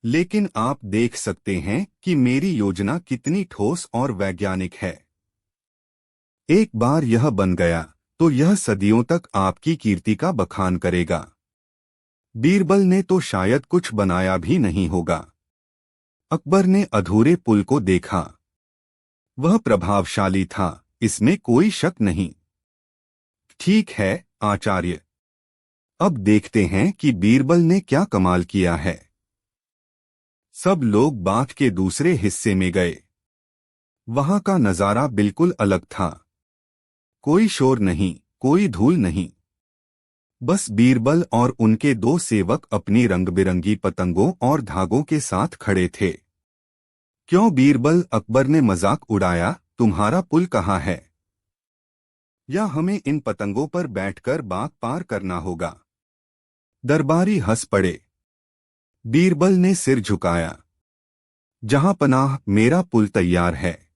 लेकिन आप देख सकते हैं कि मेरी योजना कितनी ठोस और वैज्ञानिक है। एक बार यह बन गया तो यह सदियों तक आपकी कीर्ति का बखान करेगा। बीरबल ने तो शायद कुछ बनाया भी नहीं होगा। अकबर ने अधूरे पुल को देखा। वह प्रभावशाली था, इसमें कोई शक नहीं। ठीक है आचार्य, अब देखते हैं कि बीरबल ने क्या कमाल किया है। सब लोग बाग के दूसरे हिस्से में गए। वहां का नजारा बिल्कुल अलग था। कोई शोर नहीं, कोई धूल नहीं। बस बीरबल और उनके दो सेवक अपनी रंग-बिरंगी पतंगों और धागों के साथ खड़े थे। क्यों बीरबल, अकबर ने मजाक उड़ाया, तुम्हारा पुल कहाँ है? या हमें इन पतंगों पर बैठकर बाग पार करना होगा? दरबारी हंस पड़े। बीरबल ने सिर झुकाया। जहां पनाह, मेरा पुल तैयार है।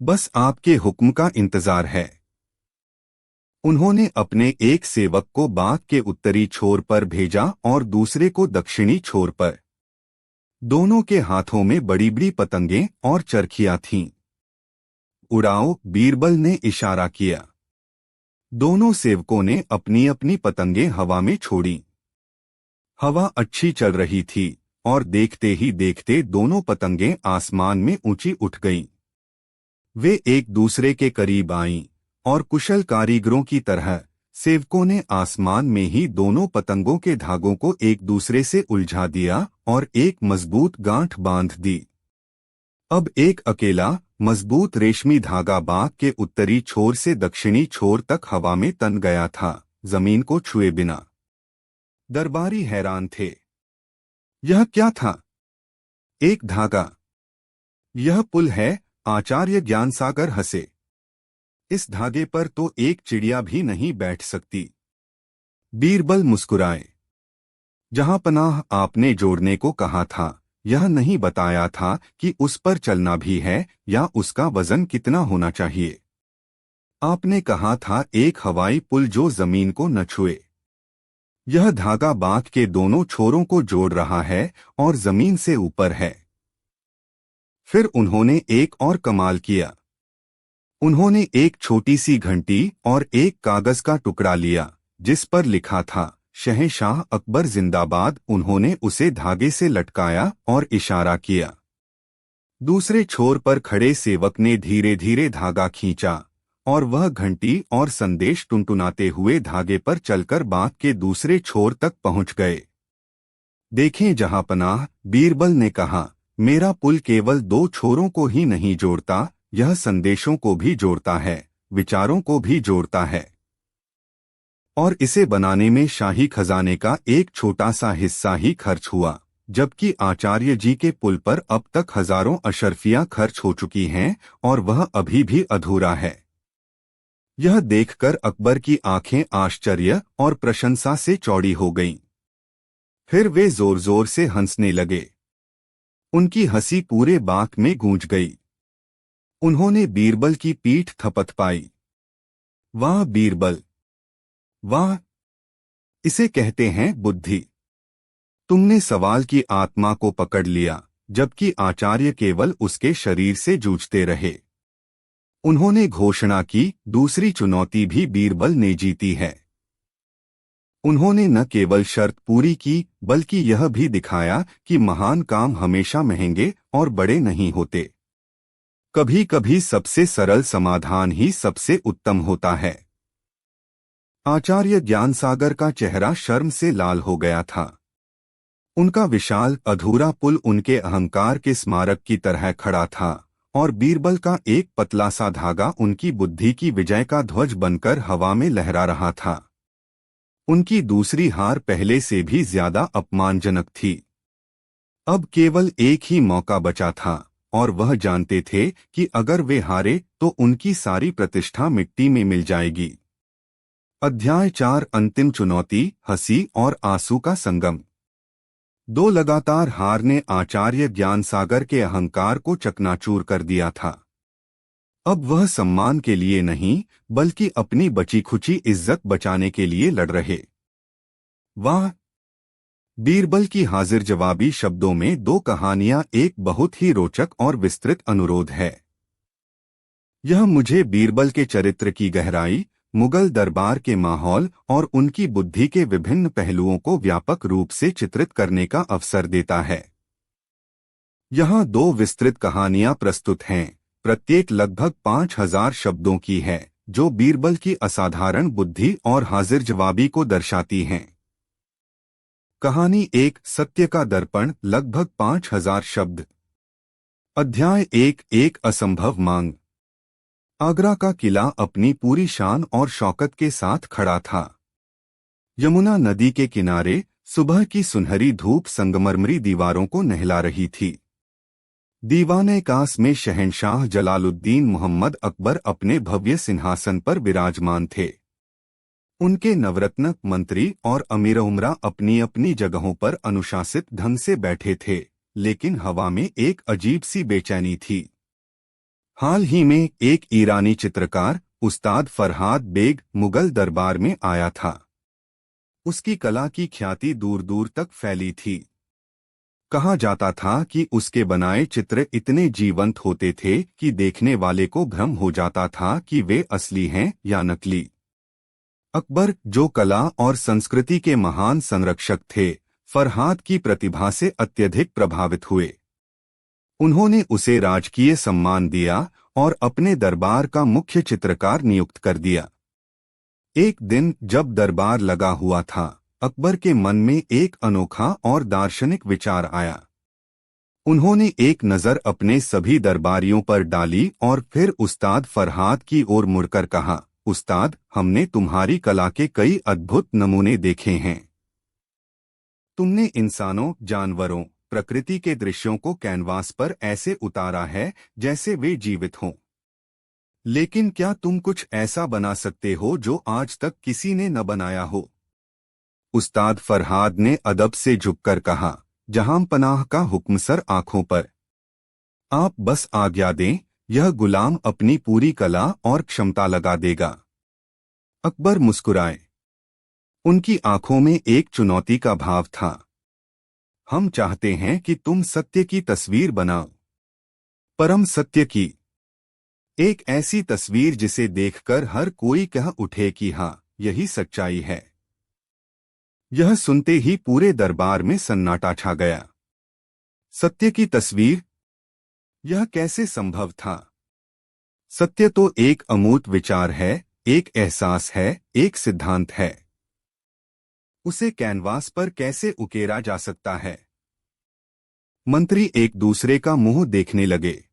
बस आपके हुक्म का इंतजार है। उन्होंने अपने एक सेवक को बाग के उत्तरी छोर पर भेजा और दूसरे को दक्षिणी छोर पर। दोनों के हाथों में बड़ी बड़ी पतंगें और चरखियां थीं। उड़ाओ, बीरबल ने इशारा किया। दोनों सेवकों ने अपनी अपनी पतंगें हवा में छोड़ी। हवा अच्छी चल रही थी और देखते ही देखते दोनों पतंगें आसमान में ऊंची उठ गईं। वे एक दूसरे के करीब आईं और कुशल कारीगरों की तरह सेवकों ने आसमान में ही दोनों पतंगों के धागों को एक दूसरे से उलझा दिया और एक मजबूत गांठ बांध दी। अब एक अकेला मजबूत रेशमी धागा बाग के उत्तरी छोर से दक्षिणी छोर तक हवा में तन गया था, जमीन को छुए बिना। दरबारी हैरान थे। यह क्या था? एक धागा। यह पुल है, आचार्य ज्ञानसागर हंसे। इस धागे पर तो एक चिड़िया भी नहीं बैठ सकती। बीरबल मुस्कुराए। जहां पनाह, आपने जोड़ने को कहा था, यह नहीं बताया था कि उस पर चलना भी है या उसका वजन कितना होना चाहिए। आपने कहा था एक हवाई पुल जो जमीन को न छुए। यह धागा बाग के दोनों छोरों को जोड़ रहा है और जमीन से ऊपर है। फिर उन्होंने एक और कमाल किया। उन्होंने एक छोटी सी घंटी और एक कागज का टुकड़ा लिया जिस पर लिखा था, शहंशाह अकबर जिंदाबाद। उन्होंने उसे धागे से लटकाया और इशारा किया। दूसरे छोर पर खड़े सेवक ने धीरे धीरे धागा खींचा और वह घंटी और संदेश टुनटुनाते हुए धागे पर चलकर बाग के दूसरे छोर तक पहुंच गए। देखें जहांपनाह, बीरबल ने कहा, मेरा पुल केवल दो छोरों को ही नहीं जोड़ता, यह संदेशों को भी जोड़ता है, विचारों को भी जोड़ता है। और इसे बनाने में शाही खजाने का एक छोटा सा हिस्सा ही खर्च हुआ, जबकि आचार्य जी के पुल पर अब तक हजारों अशर्फियां खर्च हो चुकी हैं और वह अभी भी अधूरा है। यह देखकर अकबर की आंखें आश्चर्य और प्रशंसा से चौड़ी हो गईं। फिर वे जोर जोर से हंसने लगे। उनकी हंसी पूरे बाग में गूंज गई। उन्होंने बीरबल की पीठ थपथपाई। वाह बीरबल, वाह! इसे कहते हैं बुद्धि। तुमने सवाल की आत्मा को पकड़ लिया, जबकि आचार्य केवल उसके शरीर से जूझते रहे। उन्होंने घोषणा की, दूसरी चुनौती भी बीरबल ने जीती है। उन्होंने न केवल शर्त पूरी की, बल्कि यह भी दिखाया कि महान काम हमेशा महंगे और बड़े नहीं होते। कभी कभी सबसे सरल समाधान ही सबसे उत्तम होता है। आचार्य ज्ञानसागर का चेहरा शर्म से लाल हो गया था। उनका विशाल अधूरा पुल उनके अहंकार के स्मारक की तरह खड़ा था और बीरबल का एक पतला सा धागा उनकी बुद्धि की विजय का ध्वज बनकर हवा में लहरा रहा था। उनकी दूसरी हार पहले से भी ज्यादा अपमानजनक थी। अब केवल एक ही मौका बचा था और वह जानते थे कि अगर वे हारे तो उनकी सारी प्रतिष्ठा मिट्टी में मिल जाएगी। अध्याय 4, अंतिम चुनौती, हंसी और आंसू का संगम। दो लगातार हार ने आचार्य ज्ञानसागर के अहंकार को चकनाचूर कर दिया था। अब वह सम्मान के लिए नहीं, बल्कि अपनी बची खुची इज्जत बचाने के लिए लड़ रहे। वाह! बीरबल की हाजिर जवाबी शब्दों में दो कहानियां, एक बहुत ही रोचक और विस्तृत अनुरोध है। यह मुझे बीरबल के चरित्र की गहराई, मुगल दरबार के माहौल और उनकी बुद्धि के विभिन्न पहलुओं को व्यापक रूप से चित्रित करने का अवसर देता है। यहाँ दो विस्तृत कहानियां प्रस्तुत हैं, प्रत्येक लगभग 5000 शब्दों की है, जो बीरबल की असाधारण बुद्धि और हाजिर जवाबी को दर्शाती हैं। कहानी एक, सत्य का दर्पण, लगभग 5000 शब्द। अध्याय एक, एक असंभव मांग। आगरा का किला अपनी पूरी शान और शौकत के साथ खड़ा था। यमुना नदी के किनारे सुबह की सुनहरी धूप संगमरमरी दीवारों को नहला रही थी। दीवाने कास में शहंशाह जलालुद्दीन मोहम्मद अकबर अपने भव्य सिंहासन पर विराजमान थे। उनके नवरत्न मंत्री और अमीर उमरा अपनी अपनी जगहों पर अनुशासित ढंग से बैठे थे, लेकिन हवा में एक अजीब सी बेचैनी थी। हाल ही में एक ईरानी चित्रकार उस्ताद फरहाद बेग मुगल दरबार में आया था। उसकी कला की ख्याति दूर दूर तक फैली थी। कहा जाता था कि उसके बनाए चित्र इतने जीवंत होते थे कि देखने वाले को भ्रम हो जाता था कि वे असली हैं या नकली। अकबर, जो कला और संस्कृति के महान संरक्षक थे, फरहाद की प्रतिभा से अत्यधिक प्रभावित हुए। उन्होंने उसे राजकीय सम्मान दिया और अपने दरबार का मुख्य चित्रकार नियुक्त कर दिया। एक दिन जब दरबार लगा हुआ था, अकबर के मन में एक अनोखा और दार्शनिक विचार आया। उन्होंने एक नज़र अपने सभी दरबारियों पर डाली और फिर उस्ताद फरहाद की ओर मुड़कर कहा, उस्ताद, हमने तुम्हारी कला के कई अद्भुत नमूने देखे हैं। तुमने इंसानों, जानवरों, प्रकृति के दृश्यों को कैनवास पर ऐसे उतारा है जैसे वे जीवित हों। लेकिन क्या तुम कुछ ऐसा बना सकते हो जो आज तक किसी ने न बनाया हो? उस्ताद फरहाद ने अदब से झुककर कहा, जहां पनाह का हुक्म सर आंखों पर। आप बस आज्ञा दें, यह गुलाम अपनी पूरी कला और क्षमता लगा देगा। अकबर मुस्कुराए। उनकी आंखों में एक चुनौती का भाव था। हम चाहते हैं कि तुम सत्य की तस्वीर बनाओ, परम सत्य की। एक ऐसी तस्वीर जिसे देखकर हर कोई कह उठे कि हाँ, यही सच्चाई है। यह सुनते ही पूरे दरबार में सन्नाटा छा गया। सत्य की तस्वीर? यह कैसे संभव था? सत्य तो एक अमूर्त विचार है, एक एहसास है, एक सिद्धांत है। उसे कैनवास पर कैसे उकेरा जा सकता है? मंत्री एक दूसरे का मुंह देखने लगे।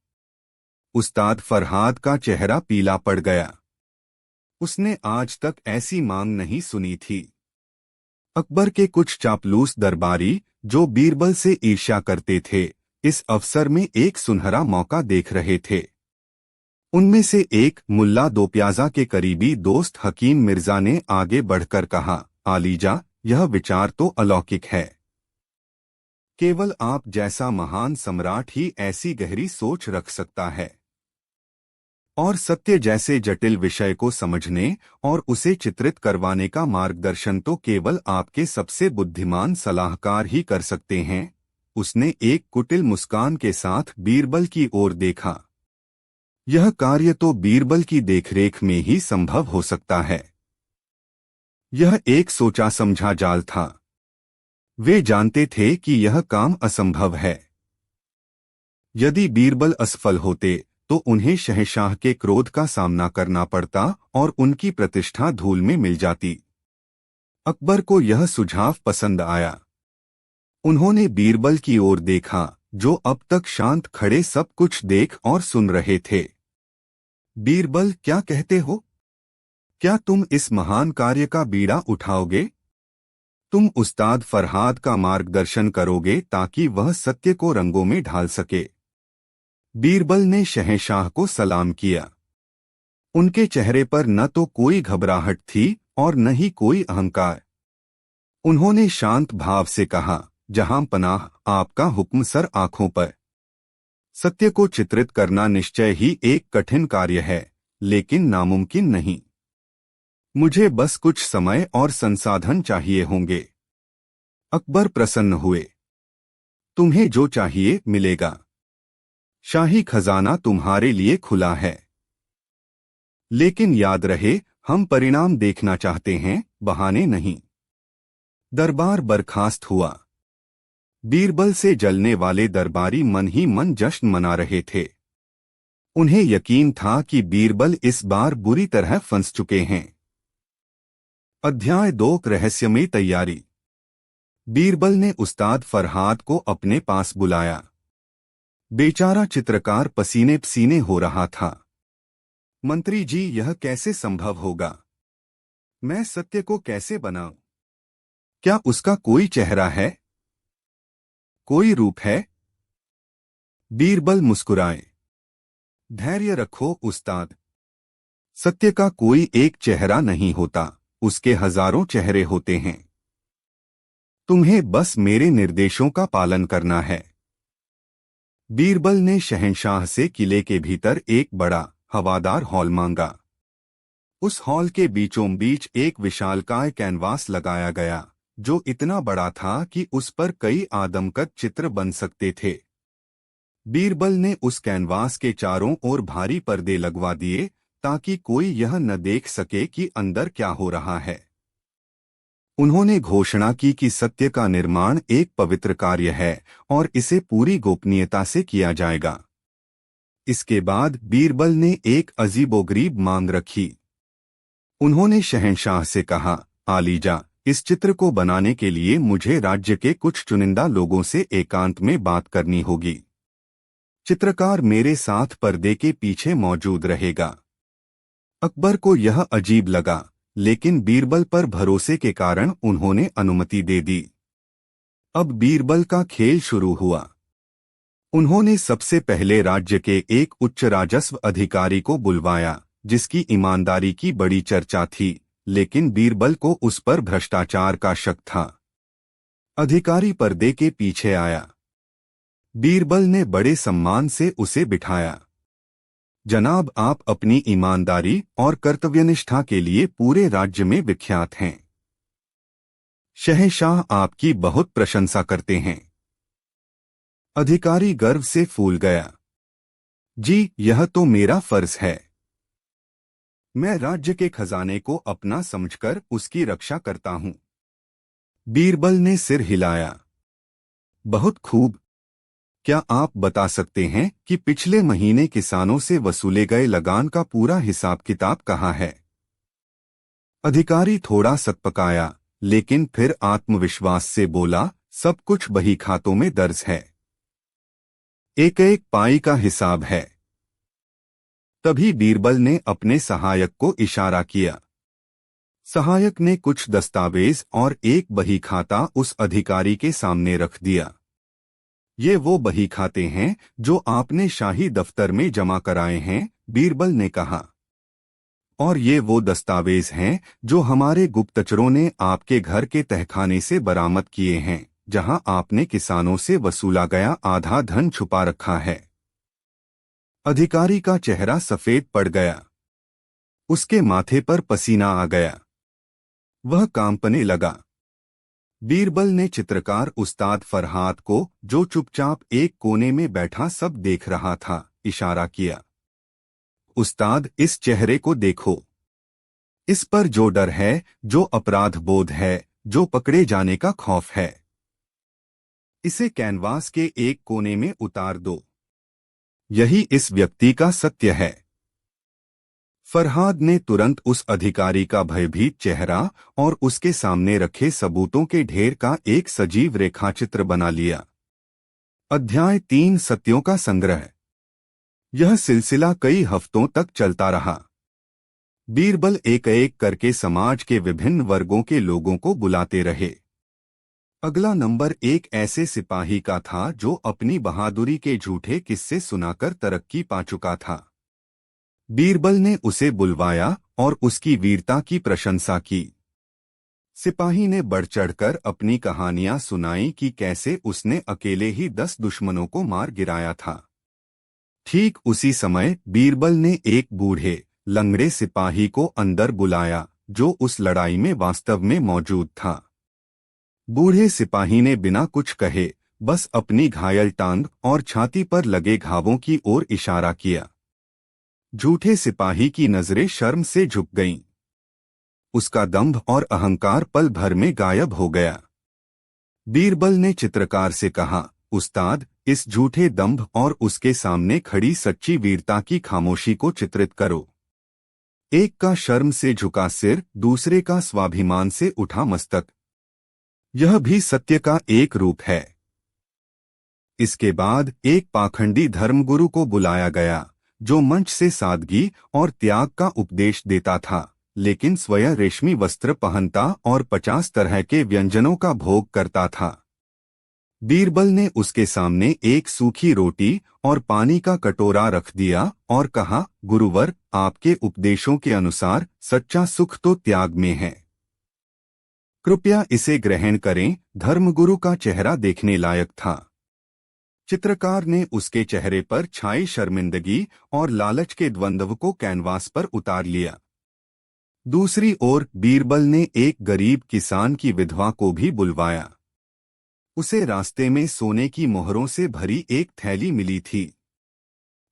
उस्ताद फरहाद का चेहरा पीला पड़ गया। उसने आज तक ऐसी मांग नहीं सुनी थी। अकबर के कुछ चापलूस दरबारी, जो बीरबल से ईर्ष्या करते थे, इस अवसर में एक सुनहरा मौका देख रहे थे। उनमें से एक, मुल्ला दोप्याजा के करीबी दोस्त हकीम मिर्जा ने आगे बढ़कर कहा, आलीजा, यह विचार तो अलौकिक है। केवल आप जैसा महान सम्राट ही ऐसी गहरी सोच रख सकता है। और सत्य जैसे जटिल विषय को समझने और उसे चित्रित करवाने का मार्गदर्शन तो केवल आपके सबसे बुद्धिमान सलाहकार ही कर सकते हैं। उसने एक कुटिल मुस्कान के साथ बीरबल की ओर देखा। यह कार्य तो बीरबल की देखरेख में ही संभव हो सकता है। यह एक सोचा समझा जाल था। वे जानते थे कि यह काम असंभव है। यदि बीरबल असफल होते तो उन्हें शहंशाह के क्रोध का सामना करना पड़ता और उनकी प्रतिष्ठा धूल में मिल जाती। अकबर को यह सुझाव पसंद आया। उन्होंने बीरबल की ओर देखा, जो अब तक शांत खड़े सब कुछ देख और सुन रहे थे। बीरबल, क्या कहते हो? क्या तुम इस महान कार्य का बीड़ा उठाओगे? तुम उस्ताद फरहाद का मार्गदर्शन करोगे ताकि वह सत्य को रंगों में ढाल सके। बीरबल ने शहंशाह को सलाम किया। उनके चेहरे पर न तो कोई घबराहट थी और न ही कोई अहंकार। उन्होंने शांत भाव से कहा, जहां पनाह, आपका हुक्म सर आंखों पर। सत्य को चित्रित करना निश्चय ही एक कठिन कार्य है, लेकिन नामुमकिन नहीं। मुझे बस कुछ समय और संसाधन चाहिए होंगे। अकबर प्रसन्न हुए। तुम्हें जो चाहिए मिलेगा। शाही खजाना तुम्हारे लिए खुला है। लेकिन याद रहे, हम परिणाम देखना चाहते हैं, बहाने नहीं। दरबार बर्खास्त हुआ। बीरबल से जलने वाले दरबारी मन ही मन जश्न मना रहे थे। उन्हें यकीन था कि बीरबल इस बार बुरी तरह फंस चुके हैं। अध्याय 2 रहस्यमयी तैयारी। बीरबल ने उस्ताद फरहाद को अपने पास बुलाया। बेचारा चित्रकार पसीने पसीने हो रहा था। मंत्री जी, यह कैसे संभव होगा? मैं सत्य को कैसे बनाऊं? क्या उसका कोई चेहरा है, कोई रूप है? बीरबल मुस्कुराए। धैर्य रखो उस्ताद। सत्य का कोई एक चेहरा नहीं होता, उसके हजारों चेहरे होते हैं। तुम्हें बस मेरे निर्देशों का पालन करना है। बीरबल ने शहंशाह से किले के भीतर एक बड़ा हवादार हॉल मांगा। उस हॉल के बीचों बीच एक विशालकाय कैनवास लगाया गया, जो इतना बड़ा था कि उस पर कई आदमकद चित्र बन सकते थे। बीरबल ने उस कैनवास के चारों ओर भारी पर्दे लगवा दिए, ताकि कोई यह न देख सके कि अंदर क्या हो रहा है। उन्होंने घोषणा की कि सत्य का निर्माण एक पवित्र कार्य है और इसे पूरी गोपनीयता से किया जाएगा। इसके बाद बीरबल ने एक अजीबोगरीब मांग रखी। उन्होंने शहंशाह से कहा, आलीजा, इस चित्र को बनाने के लिए मुझे राज्य के कुछ चुनिंदा लोगों से एकांत में बात करनी होगी। चित्रकार मेरे साथ पर्दे के पीछे मौजूद रहेगा। अकबर को यह अजीब लगा, लेकिन बीरबल पर भरोसे के कारण उन्होंने अनुमति दे दी। अब बीरबल का खेल शुरू हुआ। उन्होंने सबसे पहले राज्य के एक उच्च राजस्व अधिकारी को बुलवाया, जिसकी ईमानदारी की बड़ी चर्चा थी, लेकिन बीरबल को उस पर भ्रष्टाचार का शक था। अधिकारी पर्दे के पीछे आया। बीरबल ने बड़े सम्मान से उसे बिठाया। जनाब, आप अपनी ईमानदारी और कर्तव्यनिष्ठा के लिए पूरे राज्य में विख्यात हैं। शहंशाह आपकी बहुत प्रशंसा करते हैं। अधिकारी गर्व से फूल गया। जी, यह तो मेरा फर्ज है। मैं राज्य के खजाने को अपना समझकर उसकी रक्षा करता हूं। बीरबल ने सिर हिलाया। बहुत खूब। क्या आप बता सकते हैं कि पिछले महीने किसानों से वसूले गए लगान का पूरा हिसाब किताब कहाँ है? अधिकारी थोड़ा सकपकाया, लेकिन फिर आत्मविश्वास से बोला, सब कुछ बही खातों में दर्ज है। एक एक पाई का हिसाब है। तभी बीरबल ने अपने सहायक को इशारा किया। सहायक ने कुछ दस्तावेज और एक बही खाता उस अधिकारी के सामने रख दिया। ये वो बही खाते हैं जो आपने शाही दफ्तर में जमा कराए हैं, बीरबल ने कहा। और ये वो दस्तावेज हैं जो हमारे गुप्तचरों ने आपके घर के तहखाने से बरामद किए हैं, जहां आपने किसानों से वसूला गया आधा धन छुपा रखा है। अधिकारी का चेहरा सफेद पड़ गया। उसके माथे पर पसीना आ गया। वह कांपने लगा। बीरबल ने चित्रकार उस्ताद फरहाद को, जो चुपचाप एक कोने में बैठा सब देख रहा था, इशारा किया। उस्ताद, इस चेहरे को देखो। इस पर जो डर है, जो अपराध बोध है, जो पकड़े जाने का खौफ है, इसे कैनवास के एक कोने में उतार दो। यही इस व्यक्ति का सत्य है। फरहाद ने तुरंत उस अधिकारी का भयभीत चेहरा और उसके सामने रखे सबूतों के ढेर का एक सजीव रेखाचित्र बना लिया। अध्याय 3 सत्यों का संग्रह। यह सिलसिला कई हफ्तों तक चलता रहा। बीरबल एक एक करके समाज के विभिन्न वर्गों के लोगों को बुलाते रहे। अगला नंबर एक ऐसे सिपाही का था जो अपनी बहादुरी के झूठे किस्से सुनाकर तरक्की पा चुका था। बीरबल ने उसे बुलवाया और उसकी वीरता की प्रशंसा की। सिपाही ने बढ़ चढ़कर अपनी कहानियां सुनाई कि कैसे उसने अकेले ही 10 दुश्मनों को मार गिराया था। ठीक उसी समय बीरबल ने एक बूढ़े लंगड़े सिपाही को अंदर बुलाया, जो उस लड़ाई में वास्तव में मौजूद था। बूढ़े सिपाही ने बिना कुछ कहे बस अपनी घायल टांग और छाती पर लगे घावों की ओर इशारा किया। झूठे सिपाही की नजरें शर्म से झुक गईं। उसका दंभ और अहंकार पल भर में गायब हो गया। बीरबल ने चित्रकार से कहा, उस्ताद, इस झूठे दंभ और उसके सामने खड़ी सच्ची वीरता की खामोशी को चित्रित करो। एक का शर्म से झुका सिर, दूसरे का स्वाभिमान से उठा मस्तक। यह भी सत्य का एक रूप है। इसके बाद एक पाखंडी धर्मगुरु को बुलाया गया, जो मंच से सादगी और त्याग का उपदेश देता था, लेकिन स्वयं रेशमी वस्त्र पहनता और 50 तरह के व्यंजनों का भोग करता था। बीरबल ने उसके सामने एक सूखी रोटी और पानी का कटोरा रख दिया और कहा, गुरुवर, आपके उपदेशों के अनुसार सच्चा सुख तो त्याग में है। कृपया इसे ग्रहण करें। धर्मगुरु का चेहरा देखने लायक था। चित्रकार ने उसके चेहरे पर छाई शर्मिंदगी और लालच के द्वंद्व को कैनवास पर उतार लिया। दूसरी ओर बीरबल ने एक गरीब किसान की विधवा को भी बुलवाया। उसे रास्ते में सोने की मोहरों से भरी एक थैली मिली थी।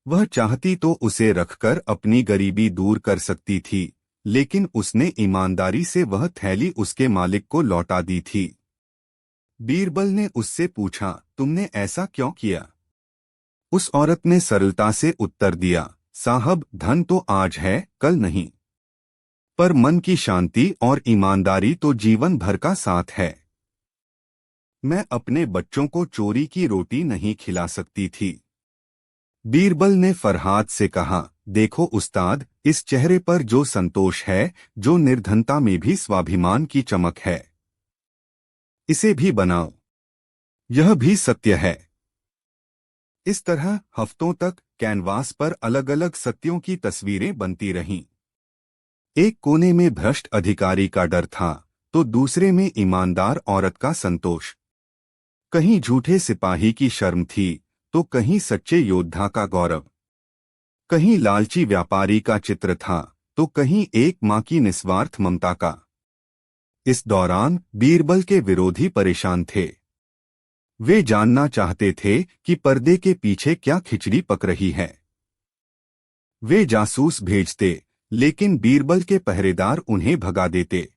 वह चाहती तो उसे रखकर अपनी गरीबी दूर कर सकती थी, लेकिन उसने ईमानदारी से वह थैली उसके मालिक को लौटा दी थी। बीरबल ने उससे पूछा, तुमने ऐसा क्यों किया? उस औरत ने सरलता से उत्तर दिया, साहब, धन तो आज है, कल नहीं, पर मन की शांति और ईमानदारी तो जीवन भर का साथ है। मैं अपने बच्चों को चोरी की रोटी नहीं खिला सकती थी। बीरबल ने फरहाद से कहा, देखो उस्ताद, इस चेहरे पर जो संतोष है, जो निर्धनता में भी स्वाभिमान की चमक है, इसे भी बनाओ। यह भी सत्य है। इस तरह हफ्तों तक कैनवास पर अलग अलग सत्यों की तस्वीरें बनती रहीं। एक कोने में भ्रष्ट अधिकारी का डर था, तो दूसरे में ईमानदार औरत का संतोष। कहीं झूठे सिपाही की शर्म थी, तो कहीं सच्चे योद्धा का गौरव। कहीं लालची व्यापारी का चित्र था, तो कहीं एक मां की निस्वार्थ ममता का। इस दौरान बीरबल के विरोधी परेशान थे। वे जानना चाहते थे कि पर्दे के पीछे क्या खिचड़ी पक रही है। वे जासूस भेजते, लेकिन बीरबल के पहरेदार उन्हें भगा देते।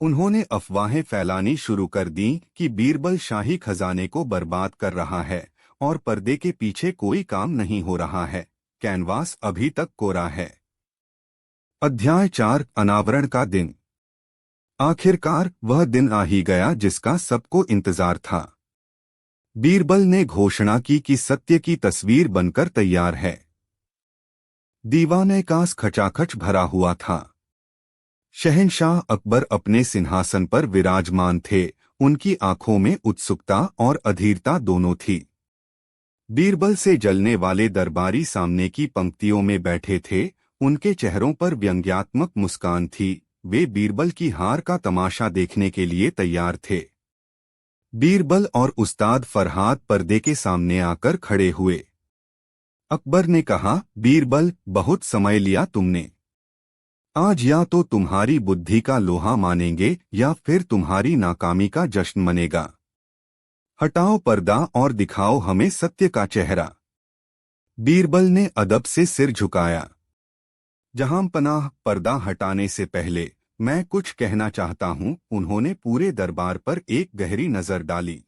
उन्होंने अफवाहें फैलानी शुरू कर दी कि बीरबल शाही खजाने को बर्बाद कर रहा है और पर्दे के पीछे कोई काम नहीं हो रहा है। कैनवास अभी तक कोरा है। अध्याय 4, अनावरण का दिन। आखिरकार वह दिन आ ही गया जिसका सबको इंतजार था। बीरबल ने घोषणा की कि सत्य की तस्वीर बनकर तैयार है। दीवाने-कास खचाखच भरा हुआ था। शहंशाह अकबर अपने सिंहासन पर विराजमान थे। उनकी आंखों में उत्सुकता और अधीरता दोनों थी। बीरबल से जलने वाले दरबारी सामने की पंक्तियों में बैठे थे। उनके चेहरों पर व्यंग्यात्मक मुस्कान थी। वे बीरबल की हार का तमाशा देखने के लिए तैयार थे। बीरबल और उस्ताद फरहाद पर्दे के सामने आकर खड़े हुए। अकबर ने कहा, बीरबल, बहुत समय लिया तुमने। आज या तो तुम्हारी बुद्धि का लोहा मानेंगे या फिर तुम्हारी नाकामी का जश्न मनेगा। हटाओ पर्दा और दिखाओ हमें सत्य का चेहरा। बीरबल ने अदब से सिर झुकाया। जहांपनाह, पर्दा हटाने से पहले मैं कुछ कहना चाहता हूं। उन्होंने पूरे दरबार पर एक गहरी नजर डाली।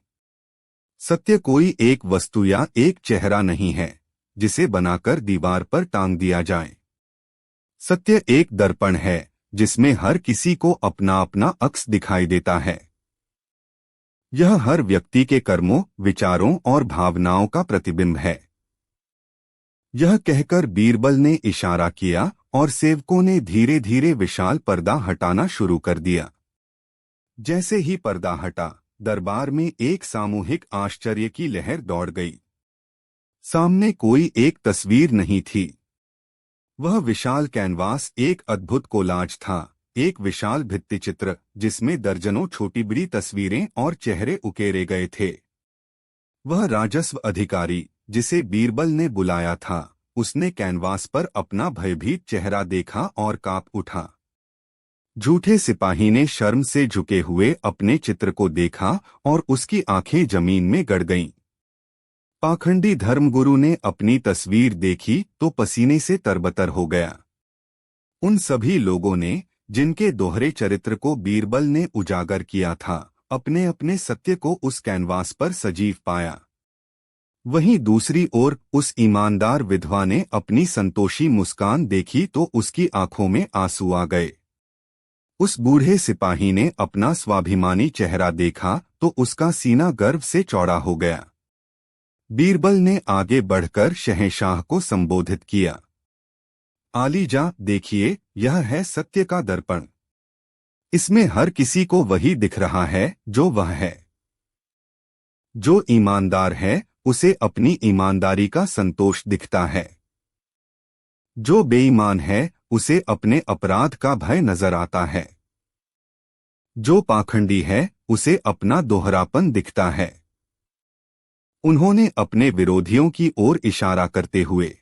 सत्य कोई एक वस्तु या एक चेहरा नहीं है जिसे बनाकर दीवार पर टांग दिया जाए। सत्य एक दर्पण है जिसमें हर किसी को अपना अपना अक्स दिखाई देता है। यह हर व्यक्ति के कर्मों, विचारों और भावनाओं का प्रतिबिंब है। यह कहकर बीरबल ने इशारा किया और सेवकों ने धीरे धीरे विशाल पर्दा हटाना शुरू कर दिया। जैसे ही पर्दा हटा, दरबार में एक सामूहिक आश्चर्य की लहर दौड़ गई। सामने कोई एक तस्वीर नहीं थी। वह विशाल कैनवास एक अद्भुत कोलाज था, एक विशाल भित्तिचित्र जिसमें दर्जनों छोटी बड़ी तस्वीरें और चेहरे उकेरे गए थे। वह राजस्व अधिकारी जिसे बीरबल ने बुलाया था, उसने कैनवास पर अपना भयभीत चेहरा देखा और कांप उठा। झूठे सिपाही ने शर्म से झुके हुए अपने चित्र को देखा और उसकी आंखें जमीन में गड़ गईं। पाखंडी धर्मगुरु ने अपनी तस्वीर देखी तो पसीने से तरबतर हो गया। उन सभी लोगों ने, जिनके दोहरे चरित्र को बीरबल ने उजागर किया था, अपने अपने सत्य को उस कैनवास पर सजीव पाया। वहीं दूसरी ओर उस ईमानदार विधवा ने अपनी संतोषी मुस्कान देखी तो उसकी आंखों में आंसू आ गए। उस बूढ़े सिपाही ने अपना स्वाभिमानी चेहरा देखा तो उसका सीना गर्व से चौड़ा हो गया। बीरबल ने आगे बढ़कर शहंशाह को संबोधित किया। आलीजा, देखिए, यह है सत्य का दर्पण। इसमें हर किसी को वही दिख रहा है जो वह है। जो ईमानदार है उसे अपनी ईमानदारी का संतोष दिखता है। जो बेईमान है उसे अपने अपराध का भय नजर आता है। जो पाखंडी है उसे अपना दोहरापन दिखता है। उन्होंने अपने विरोधियों की ओर इशारा करते हुए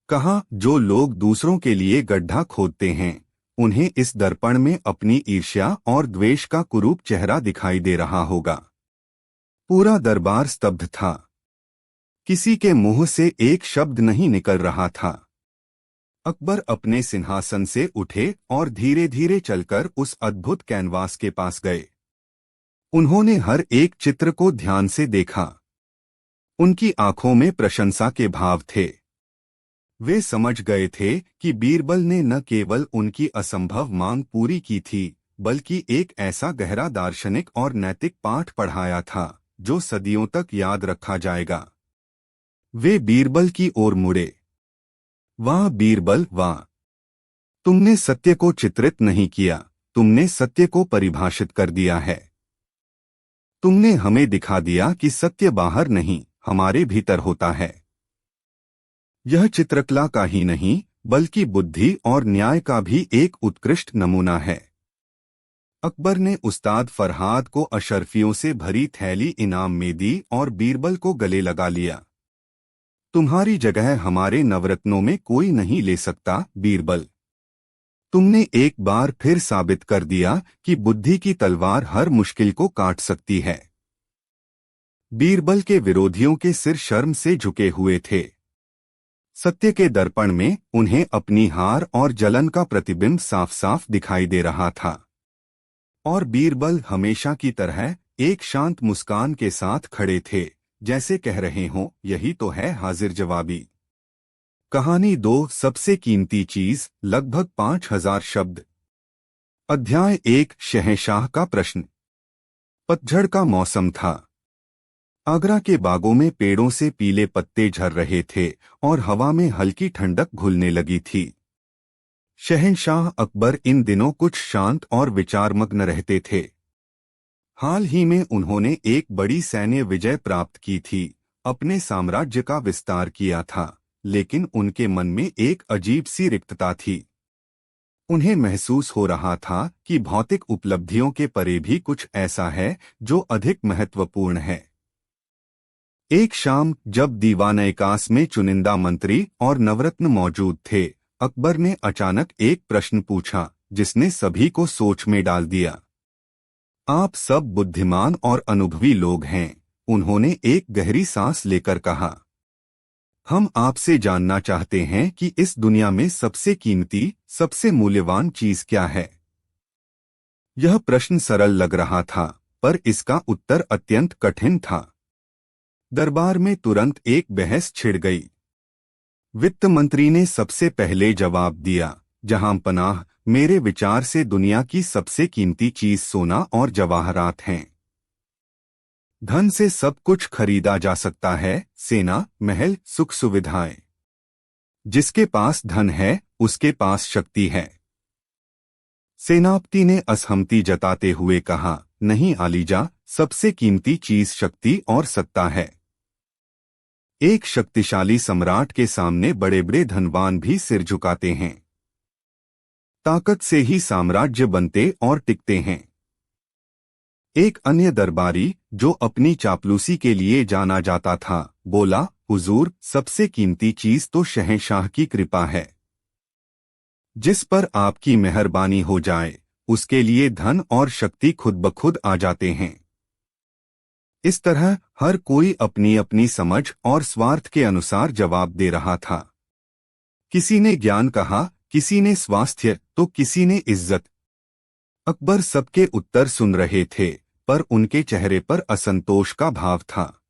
कहा, जो लोग दूसरों के लिए गड्ढा खोदते हैं उन्हें इस दर्पण में अपनी ईर्ष्या और द्वेष का कुरूप चेहरा दिखाई दे रहा होगा। पूरा दरबार स्तब्ध था। किसी के मुंह से एक शब्द नहीं निकल रहा था। अकबर अपने सिंहासन से उठे और धीरे धीरे चलकर उस अद्भुत कैनवास के पास गए। उन्होंने हर एक चित्र को ध्यान से देखा। उनकी आंखों में प्रशंसा के भाव थे। वे समझ गए थे कि बीरबल ने न केवल उनकी असंभव मांग पूरी की थी बल्कि एक ऐसा गहरा दार्शनिक और नैतिक पाठ पढ़ाया था जो सदियों तक याद रखा जाएगा। वे बीरबल की ओर मुड़े। वाह बीरबल, वाह! तुमने सत्य को चित्रित नहीं किया, तुमने सत्य को परिभाषित कर दिया है। तुमने हमें दिखा दिया कि सत्य बाहर नहीं, हमारे भीतर होता है। यह चित्रकला का ही नहीं बल्कि बुद्धि और न्याय का भी एक उत्कृष्ट नमूना है। अकबर ने उस्ताद फरहाद को अशर्फियों से भरी थैली इनाम में दी और बीरबल को गले लगा लिया। तुम्हारी जगह हमारे नवरत्नों में कोई नहीं ले सकता बीरबल। तुमने एक बार फिर साबित कर दिया कि बुद्धि की तलवार हर मुश्किल को काट सकती है। बीरबल के विरोधियों के सिर शर्म से झुके हुए थे। सत्य के दर्पण में उन्हें अपनी हार और जलन का प्रतिबिंब साफ साफ दिखाई दे रहा था। और बीरबल हमेशा की तरह एक शांत मुस्कान के साथ खड़े थे, जैसे कह रहे हों, यही तो है हाजिर जवाबी। कहानी 2, सबसे कीमती चीज, लगभग 5000 शब्द। अध्याय 1, शहंशाह का प्रश्न। पतझड़ का मौसम था। आगरा के बागों में पेड़ों से पीले पत्ते झर रहे थे और हवा में हल्की ठंडक घुलने लगी थी। शहंशाह अकबर इन दिनों कुछ शांत और विचारमग्न रहते थे। हाल ही में उन्होंने एक बड़ी सैन्य विजय प्राप्त की थी, अपने साम्राज्य का विस्तार किया था, लेकिन उनके मन में एक अजीब सी रिक्तता थी। उन्हें महसूस हो रहा था कि भौतिक उपलब्धियों के परे भी कुछ ऐसा है जो अधिक महत्वपूर्ण है। एक शाम जब दीवान-ए-कास में चुनिंदा मंत्री और नवरत्न मौजूद थे, अकबर ने अचानक एक प्रश्न पूछा जिसने सभी को सोच में डाल दिया। आप सब बुद्धिमान और अनुभवी लोग हैं, उन्होंने एक गहरी सांस लेकर कहा। हम आपसे जानना चाहते हैं कि इस दुनिया में सबसे कीमती, सबसे मूल्यवान चीज क्या है। यह प्रश्न सरल लग रहा था, पर इसका उत्तर अत्यंत कठिन था। दरबार में तुरंत एक बहस छिड़ गई। वित्त मंत्री ने सबसे पहले जवाब दिया, जहां पनाह, मेरे विचार से दुनिया की सबसे कीमती चीज सोना और जवाहरात हैं। धन से सब कुछ खरीदा जा सकता है, सेना, महल, सुख सुविधाएं। जिसके पास धन है उसके पास शक्ति है। सेनापति ने असहमति जताते हुए कहा, नहीं आलीजा, सबसे कीमती चीज शक्ति और सत्ता है। एक शक्तिशाली सम्राट के सामने बड़े बड़े धनवान भी सिर झुकाते हैं। ताकत से ही साम्राज्य बनते और टिकते हैं। एक अन्य दरबारी, जो अपनी चापलूसी के लिए जाना जाता था, बोला, हुजूर, सबसे कीमती चीज तो शहंशाह की कृपा है। जिस पर आपकी मेहरबानी हो जाए, उसके लिए धन और शक्ति खुद ब खुद आ जाते हैं। इस तरह हर कोई अपनी अपनी समझ और स्वार्थ के अनुसार जवाब दे रहा था। किसी ने ज्ञान कहा, किसी ने स्वास्थ्य, तो किसी ने इज्जत। अकबर सबके उत्तर सुन रहे थे, पर उनके चेहरे पर असंतोष का भाव था।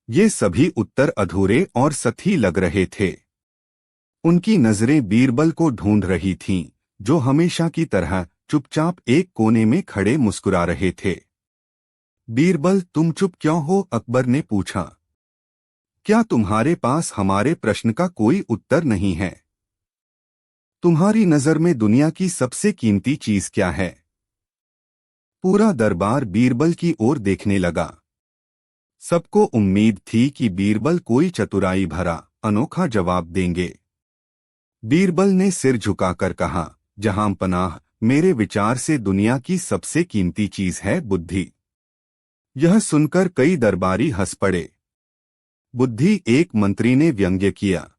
ये सभी उत्तर अधूरे और सथी लग रहे थे। उनकी नजरें बीरबल को ढूंढ रही थीं, जो हमेशा की तरह चुपचाप एक कोने में खड़े मुस्कुरा रहे थे। बीरबल, तुम चुप क्यों हो? अकबर ने पूछा। क्या तुम्हारे पास हमारे प्रश्न का कोई उत्तर नहीं है? तुम्हारी नजर में दुनिया की सबसे कीमती चीज क्या है? पूरा दरबार बीरबल की ओर देखने लगा। सबको उम्मीद थी कि बीरबल कोई चतुराई भरा अनोखा जवाब देंगे। बीरबल ने सिर झुकाकर कहा, जहां पनाह, मेरे विचार से दुनिया की सबसे कीमती चीज है बुद्धि। यह सुनकर कई दरबारी हंस पड़े। बुद्धि? एक मंत्री ने व्यंग्य किया।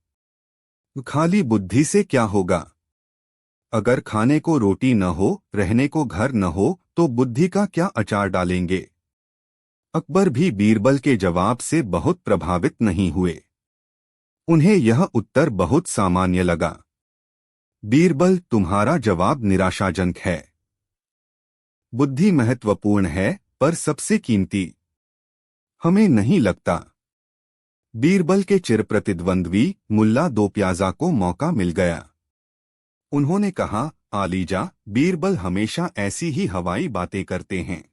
खाली बुद्धि से क्या होगा? अगर खाने को रोटी न हो, रहने को घर न हो, तो बुद्धि का क्या अचार डालेंगे? अकबर भी बीरबल के जवाब से बहुत प्रभावित नहीं हुए। उन्हें यह उत्तर बहुत सामान्य लगा। बीरबल, तुम्हारा जवाब निराशाजनक है। बुद्धि महत्वपूर्ण है, पर सबसे कीमती हमें नहीं लगता। बीरबल के चिरप्रतिद्वंद्वी मुल्ला दो प्याजा को मौका मिल गया। उन्होंने कहा, आलीजा, बीरबल हमेशा ऐसी ही हवाई बातें करते हैं।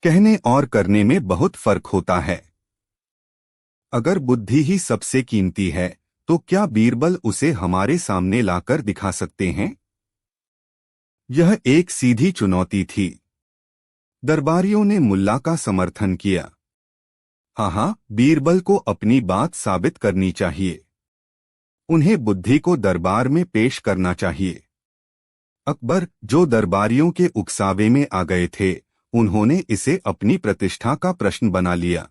कहने और करने में बहुत फर्क होता है। अगर बुद्धि ही सबसे कीमती है, तो क्या बीरबल उसे हमारे सामने लाकर दिखा सकते हैं? यह एक सीधी चुनौती थी। दरबारियों ने मुल्ला का समर्थन किया। हाँ, बीरबल को अपनी बात साबित करनी चाहिए। उन्हें बुद्धि को दरबार में पेश करना चाहिए। अकबर, जो दरबारियों के उकसावे में आ गए थे, उन्होंने इसे अपनी प्रतिष्ठा का प्रश्न बना लिया।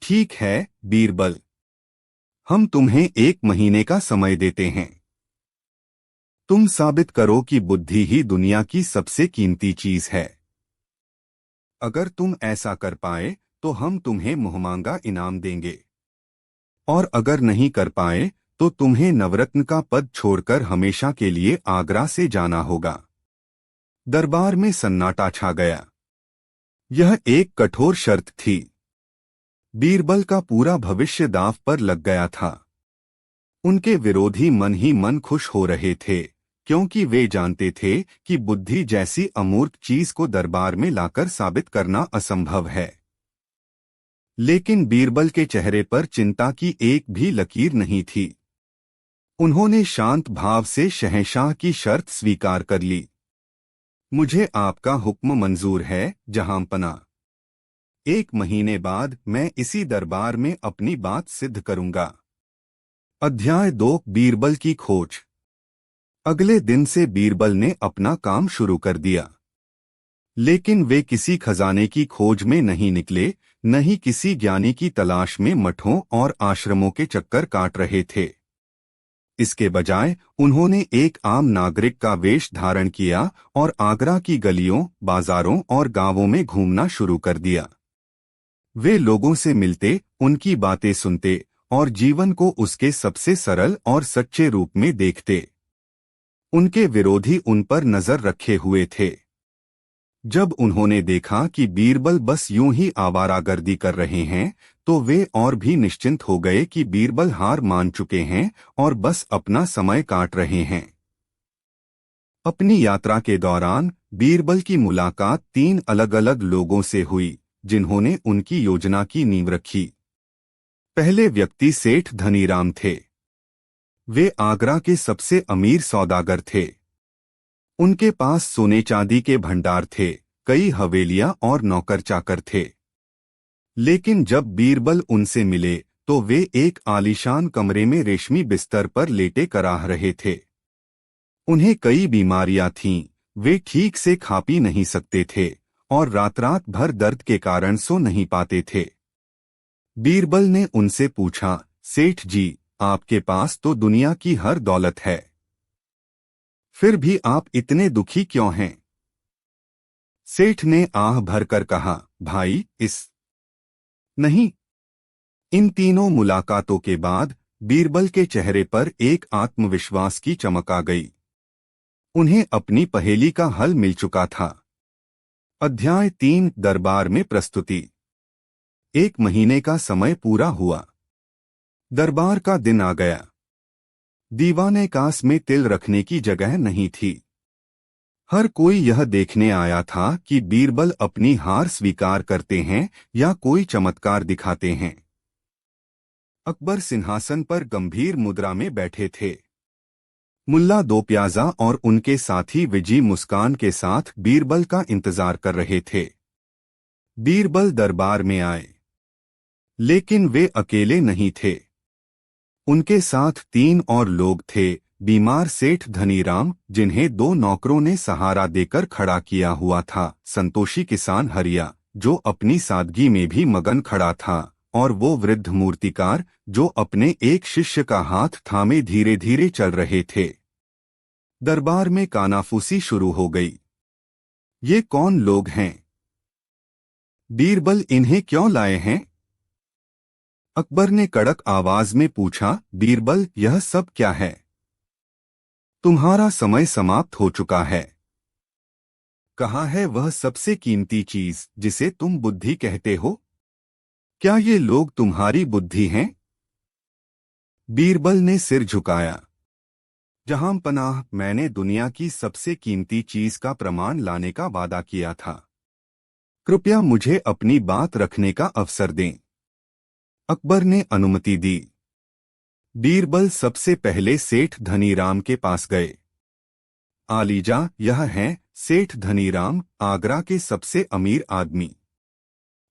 ठीक है बीरबल, हम तुम्हें 1 महीने का समय देते हैं। तुम साबित करो कि बुद्धि ही दुनिया की सबसे कीमती चीज है। अगर तुम ऐसा कर पाए, तो हम तुम्हें मुहमांगा इनाम देंगे। और अगर नहीं कर पाए, तो तुम्हें नवरत्न का पद छोड़कर हमेशा के लिए आगरा से जाना होगा। दरबार में सन्नाटा छा गया। यह एक कठोर शर्त थी। बीरबल का पूरा भविष्य दांव पर लग गया था। उनके विरोधी मन ही मन खुश हो रहे थे, क्योंकि वे जानते थे कि बुद्धि जैसी अमूर्त चीज को दरबार में लाकर साबित करना असंभव है। लेकिन बीरबल के चेहरे पर चिंता की एक भी लकीर नहीं थी। उन्होंने शांत भाव से शहंशाह की शर्त स्वीकार कर ली। मुझे आपका हुक्म मंजूर है जहांपना। 1 महीने बाद मैं इसी दरबार में अपनी बात सिद्ध करूंगा। अध्याय 2, बीरबल की खोज। अगले दिन से बीरबल ने अपना काम शुरू कर दिया। लेकिन वे किसी खजाने की खोज में नहीं निकले, न ही किसी ज्ञानी की तलाश में मठों और आश्रमों के चक्कर काट रहे थे। इसके बजाय उन्होंने एक आम नागरिक का वेश धारण किया और आगरा की गलियों, बाजारों और गांवों में घूमना शुरू कर दिया। वे लोगों से मिलते, उनकी बातें सुनते और जीवन को उसके सबसे सरल और सच्चे रूप में देखते। उनके विरोधी उन पर नजर रखे हुए थे। जब उन्होंने देखा कि बीरबल बस यूं ही आवारागर्दी कर रहे हैं, तो वे और भी निश्चिंत हो गए कि बीरबल हार मान चुके हैं और बस अपना समय काट रहे हैं। अपनी यात्रा के दौरान बीरबल की मुलाकात 3 अलग-अलग लोगों से हुई, जिन्होंने उनकी योजना की नींव रखी। पहले व्यक्ति सेठ धनीराम थे। वे आगरा के सबसे अमीर सौदागर थे। उनके पास सोने चांदी के भंडार थे, कई हवेलियां और नौकर चाकर थे। लेकिन जब बीरबल उनसे मिले, तो वे एक आलीशान कमरे में रेशमी बिस्तर पर लेटे कराह रहे थे। उन्हें कई बीमारियां थीं, वे ठीक से खा पी नहीं सकते थे और रात-रात भर दर्द के कारण सो नहीं पाते थे। बीरबल ने उनसे पूछा, सेठ जी, आपके पास तो दुनिया की हर दौलत है, फिर भी आप इतने दुखी क्यों हैं? सेठ ने आह भरकर कहा, भाई, नहीं। इन तीनों मुलाकातों के बाद बीरबल के चेहरे पर एक आत्मविश्वास की चमक आ गई। उन्हें अपनी पहेली का हल मिल चुका था। अध्याय 3, दरबार में प्रस्तुति। 1 महीने का समय पूरा हुआ। दरबार का दिन आ गया। दीवाने कास में तिल रखने की जगह नहीं थी। हर कोई यह देखने आया था कि बीरबल अपनी हार स्वीकार करते हैं या कोई चमत्कार दिखाते हैं। अकबर सिंहासन पर गंभीर मुद्रा में बैठे थे। मुल्ला दो प्याजा और उनके साथी विजी मुस्कान के साथ बीरबल का इंतजार कर रहे थे। बीरबल दरबार में आए, लेकिन वे अकेले नहीं थे। उनके साथ 3 और लोग थे। बीमार सेठ धनीराम, जिन्हें 2 नौकरों ने सहारा देकर खड़ा किया हुआ था, संतोषी किसान हरिया, जो अपनी सादगी में भी मगन खड़ा था, और वो वृद्ध मूर्तिकार, जो अपने एक शिष्य का हाथ थामे धीरे धीरे चल रहे थे। दरबार में कानाफूसी शुरू हो गई। ये कौन लोग हैं? बीरबल इन्हें क्यों लाए हैं? अकबर ने कड़क आवाज में पूछा। बीरबल, यह सब क्या है? तुम्हारा समय समाप्त हो चुका है। कहाँ है वह सबसे कीमती चीज जिसे तुम बुद्धि कहते हो? क्या ये लोग तुम्हारी बुद्धि हैं? बीरबल ने सिर झुकाया। जहां पनाह, मैंने दुनिया की सबसे कीमती चीज का प्रमाण लाने का वादा किया था। कृपया मुझे अपनी बात रखने का अवसर दें। अकबर ने अनुमति दी। बीरबल सबसे पहले सेठ धनीराम के पास गए। आलीजा, यह हैं सेठ धनीराम, आगरा के सबसे अमीर आदमी।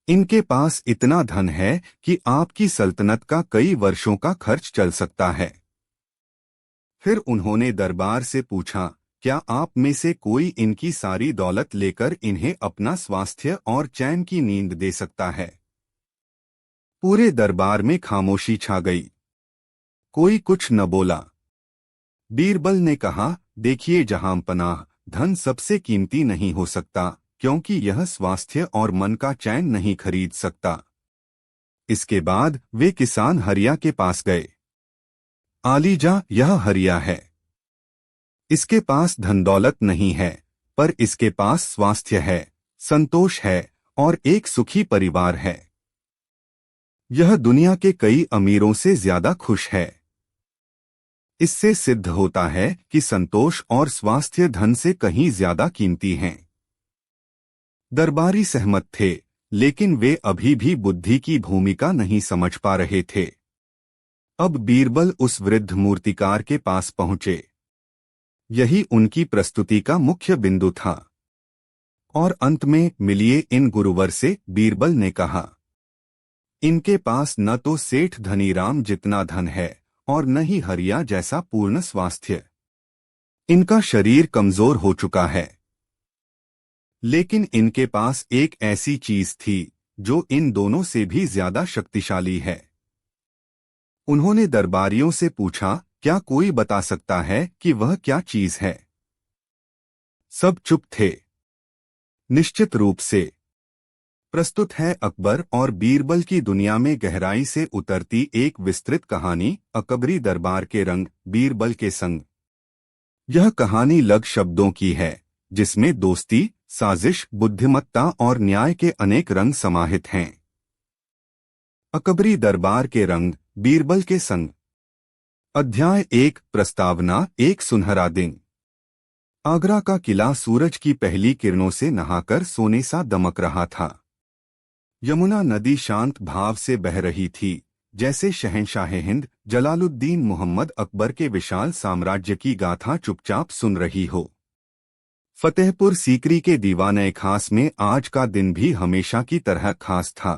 इनके पास इतना धन है कि आपकी सल्तनत का कई वर्षों का खर्च चल सकता है। फिर उन्होंने दरबार से पूछा, क्या आप में से कोई इनकी सारी दौलत लेकर इन्हें अपना स्वास्थ्य और चैन की नींद दे सकता है? पूरे दरबार में खामोशी छा गई। कोई कुछ न बोला। बीरबल ने कहा, देखिए जहां पनाह, धन सबसे कीमती नहीं हो सकता, क्योंकि यह स्वास्थ्य और मन का चैन नहीं खरीद सकता। इसके बाद वे किसान हरिया के पास गए। आलीजा, यह हरिया है। इसके पास धन दौलत नहीं है, पर इसके पास स्वास्थ्य है, संतोष है और एक सुखी परिवार है। यह दुनिया के कई अमीरों से ज्यादा खुश है। इससे सिद्ध होता है कि संतोष और स्वास्थ्य धन से कहीं ज्यादा कीमती हैं। दरबारी सहमत थे, लेकिन वे अभी भी बुद्धि की भूमिका नहीं समझ पा रहे थे। अब बीरबल उस वृद्ध मूर्तिकार के पास पहुंचे। यही उनकी प्रस्तुति का मुख्य बिंदु था। और अंत में, मिलिए इन गुरुवर से, बीरबल ने कहा। इनके पास न तो सेठ धनीराम जितना धन है और न ही हरिया जैसा पूर्ण स्वास्थ्य। इनका शरीर कमजोर हो चुका है, लेकिन इनके पास एक ऐसी चीज थी जो इन दोनों से भी ज्यादा शक्तिशाली है। उन्होंने दरबारियों से पूछा, क्या कोई बता सकता है कि वह क्या चीज है? सब चुप थे। निश्चित रूप से। प्रस्तुत है अकबर और बीरबल की दुनिया में गहराई से उतरती एक विस्तृत कहानी, अकबरी दरबार के रंग, बीरबल के संग। यह कहानी लग शब्दों की है, जिसमें दोस्ती, साजिश, बुद्धिमत्ता और न्याय के अनेक रंग समाहित हैं। अकबरी दरबार के रंग, बीरबल के संग। अध्याय 1, प्रस्तावना। एक सुनहरा दिन। आगरा का किला सूरज की पहली किरणों से नहाकर सोने सा दमक रहा था। यमुना नदी शांत भाव से बह रही थी, जैसे शहंशाह हिंद जलालुद्दीन मोहम्मद अकबर के विशाल साम्राज्य की गाथा चुपचाप सुन रही हो। फतेहपुर सीकरी के दीवाने खास में आज का दिन भी हमेशा की तरह खास था।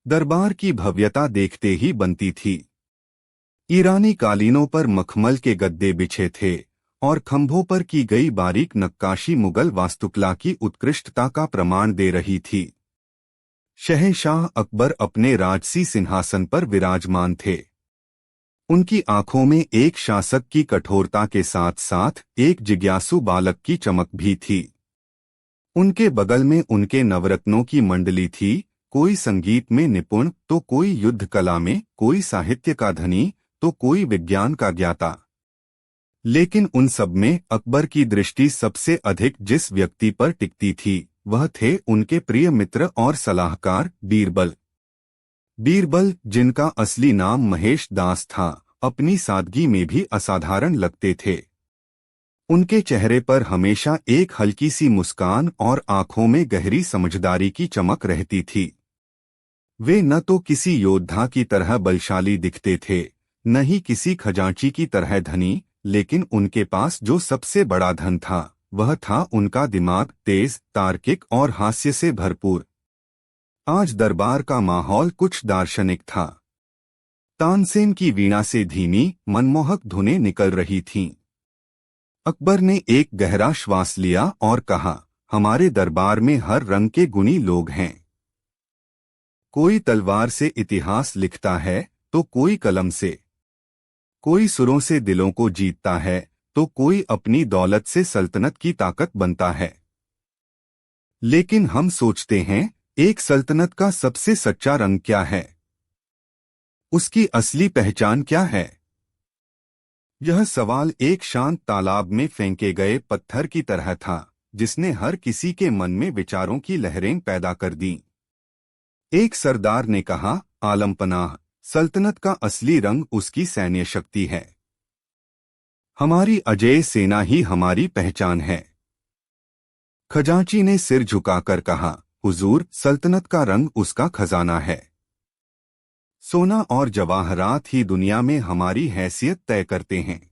दरबार की भव्यता देखते ही बनती थी। ईरानी कालीनों पर मखमल के गद्दे बिछे थे और खंभों पर की गई बारीक नक्काशी मुगल वास्तुकला की उत्कृष्टता का प्रमाण दे रही थी। शहंशाह अकबर अपने राजसी सिंहासन पर विराजमान थे। उनकी आंखों में एक शासक की कठोरता के साथ साथ एक जिज्ञासु बालक की चमक भी थी। उनके बगल में उनके नवरत्नों की मंडली थी, कोई संगीत में निपुण तो कोई युद्ध कला में, कोई साहित्य का धनी तो कोई विज्ञान का ज्ञाता। लेकिन उन सब में अकबर की दृष्टि सबसे अधिक जिस व्यक्ति पर टिकती थी, वह थे उनके प्रिय मित्र और सलाहकार बीरबल। बीरबल, जिनका असली नाम महेश दास था, अपनी सादगी में भी असाधारण लगते थे। उनके चेहरे पर हमेशा एक हल्की सी मुस्कान और आंखों में गहरी समझदारी की चमक रहती थी। वे न तो किसी योद्धा की तरह बलशाली दिखते थे, न ही किसी खजांची की तरह धनी, लेकिन उनके पास जो सबसे बड़ा धन था वह था उनका दिमाग, तेज, तार्किक और हास्य से भरपूर। आज दरबार का माहौल कुछ दार्शनिक था। तानसेन की वीणा से धीमी, मनमोहक धुनें निकल रही थीं। अकबर ने एक गहरा श्वास लिया और कहा, हमारे दरबार में हर रंग के गुणी लोग हैं। कोई तलवार से इतिहास लिखता है तो कोई कलम से, कोई सुरों से दिलों को जीतता है तो कोई अपनी दौलत से सल्तनत की ताकत बनता है। लेकिन हम सोचते हैं, एक सल्तनत का सबसे सच्चा रंग क्या है? उसकी असली पहचान क्या है? यह सवाल एक शांत तालाब में फेंके गए पत्थर की तरह था, जिसने हर किसी के मन में विचारों की लहरें पैदा कर दीं। एक सरदार ने कहा, आलमपनाह, सल्तनत का असली रंग उसकी सैन्य शक्ति है। हमारी अजेय सेना ही हमारी पहचान है। खजांची ने सिर झुकाकर कहा, हुजूर, सल्तनत का रंग उसका खजाना है। सोना और जवाहरात ही दुनिया में हमारी हैसियत तय करते हैं।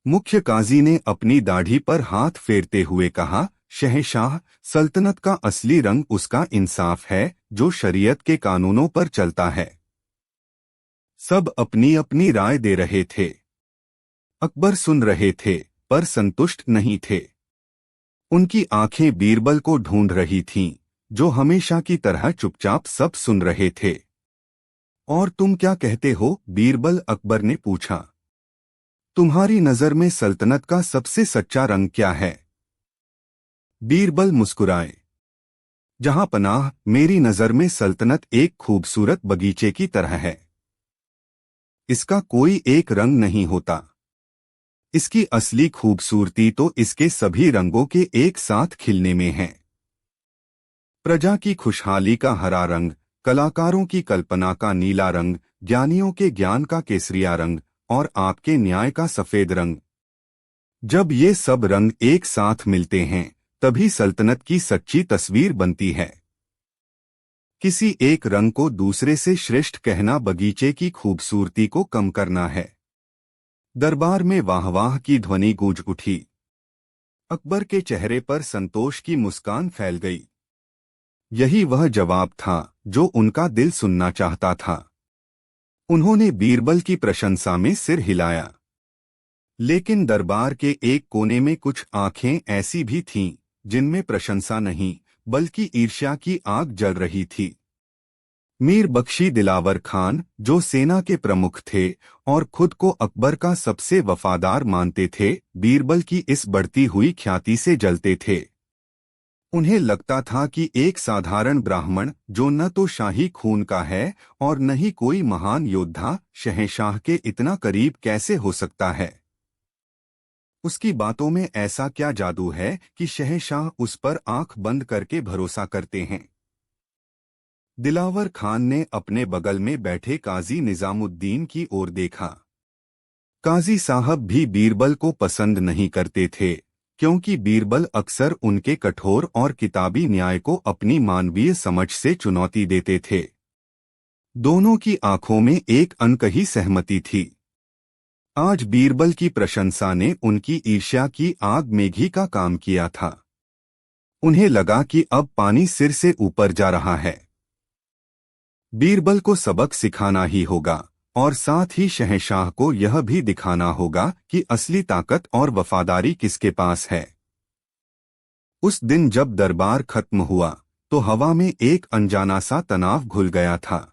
मुख्य काजी ने अपनी दाढ़ी पर हाथ फेरते हुए कहा, शहंशाह, सल्तनत का असली रंग उसका इंसाफ है, जो शरीयत के कानूनों पर चलता है। सब अपनी अपनी राय दे रहे थे। अकबर सुन रहे थे, पर संतुष्ट नहीं थे। उनकी आंखें बीरबल को ढूंढ रही थीं, जो हमेशा की तरह चुपचाप सब सुन रहे थे। और तुम क्या कहते हो, बीरबल, अकबर ने पूछा। तुम्हारी नजर में सल्तनत का सबसे सच्चा रंग क्या है? बीरबल मुस्कुराए। जहां पनाह, मेरी नजर में सल्तनत एक खूबसूरत बगीचे की तरह है। इसका कोई एक रंग नहीं होता। इसकी असली खूबसूरती तो इसके सभी रंगों के एक साथ खिलने में है। प्रजा की खुशहाली का हरा रंग, कलाकारों की कल्पना का नीला रंग, ज्ञानियों के ज्ञान का केसरिया रंग और आपके न्याय का सफेद रंग। जब ये सब रंग एक साथ मिलते हैं, तभी सल्तनत की सच्ची तस्वीर बनती है। किसी एक रंग को दूसरे से श्रेष्ठ कहना बगीचे की खूबसूरती को कम करना है। दरबार में वाहवाह की ध्वनि गूंज उठी। अकबर के चेहरे पर संतोष की मुस्कान फैल गई। यही वह जवाब था जो उनका दिल सुनना चाहता था। उन्होंने बीरबल की प्रशंसा में सिर हिलाया। लेकिन दरबार के एक कोने में कुछ आंखें ऐसी भी थीं, जिनमें प्रशंसा नहीं, बल्कि ईर्ष्या की आग जल रही थी। मीर बख्शी दिलावर खान, जो सेना के प्रमुख थे और खुद को अकबर का सबसे वफादार मानते थे, बीरबल की इस बढ़ती हुई ख्याति से जलते थे। उन्हें लगता था कि एक साधारण ब्राह्मण, जो न तो शाही खून का है और न ही कोई महान योद्धा, शहंशाह के इतना करीब कैसे हो सकता है। उसकी बातों में ऐसा क्या जादू है कि शहंशाह उस पर आंख बंद करके भरोसा करते हैं। दिलावर खान ने अपने बगल में बैठे काजी निजामुद्दीन की ओर देखा। काजी साहब भी बीरबल को पसंद नहीं करते थे, क्योंकि बीरबल अक्सर उनके कठोर और किताबी न्याय को अपनी मानवीय समझ से चुनौती देते थे। दोनों की आंखों में एक अनकही सहमति थी। आज बीरबल की प्रशंसा ने उनकी ईर्ष्या की आग में घी का काम किया था। उन्हें लगा कि अब पानी सिर से ऊपर जा रहा है। बीरबल को सबक सिखाना ही होगा और साथ ही शहंशाह को यह भी दिखाना होगा कि असली ताकत और वफादारी किसके पास है। उस दिन जब दरबार खत्म हुआ, तो हवा में एक अनजाना सा तनाव घुल गया था।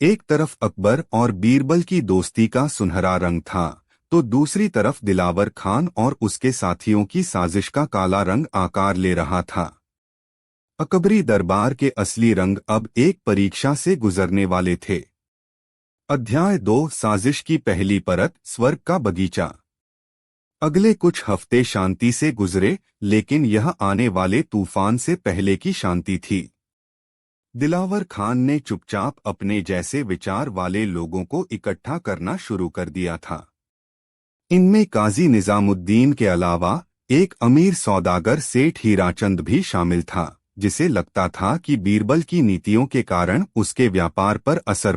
एक तरफ अकबर और बीरबल की दोस्ती का सुनहरा रंग था, तो दूसरी तरफ दिलावर खान और उसके साथियों की साजिश का काला रंग आकार ले रहा था। अकबरी दरबार के असली रंग अब एक परीक्षा से गुजरने वाले थे। अध्याय 2, साजिश की पहली परत, स्वर्ग का बगीचा। अगले कुछ हफ्ते शांति से गुजरे, लेकिन यह आने वाले तूफान से पहले की शांति थी। दिलावर खान ने चुपचाप अपने जैसे विचार वाले लोगों को इकट्ठा करना शुरू कर दिया था। इनमें काजी निजामुद्दीन के अलावा एक अमीर सौदागर सेठ हीराचंद भी शामिल था, जिसे लगता था कि बीरबल की नीतियों के कारण उसके व्यापार पर असर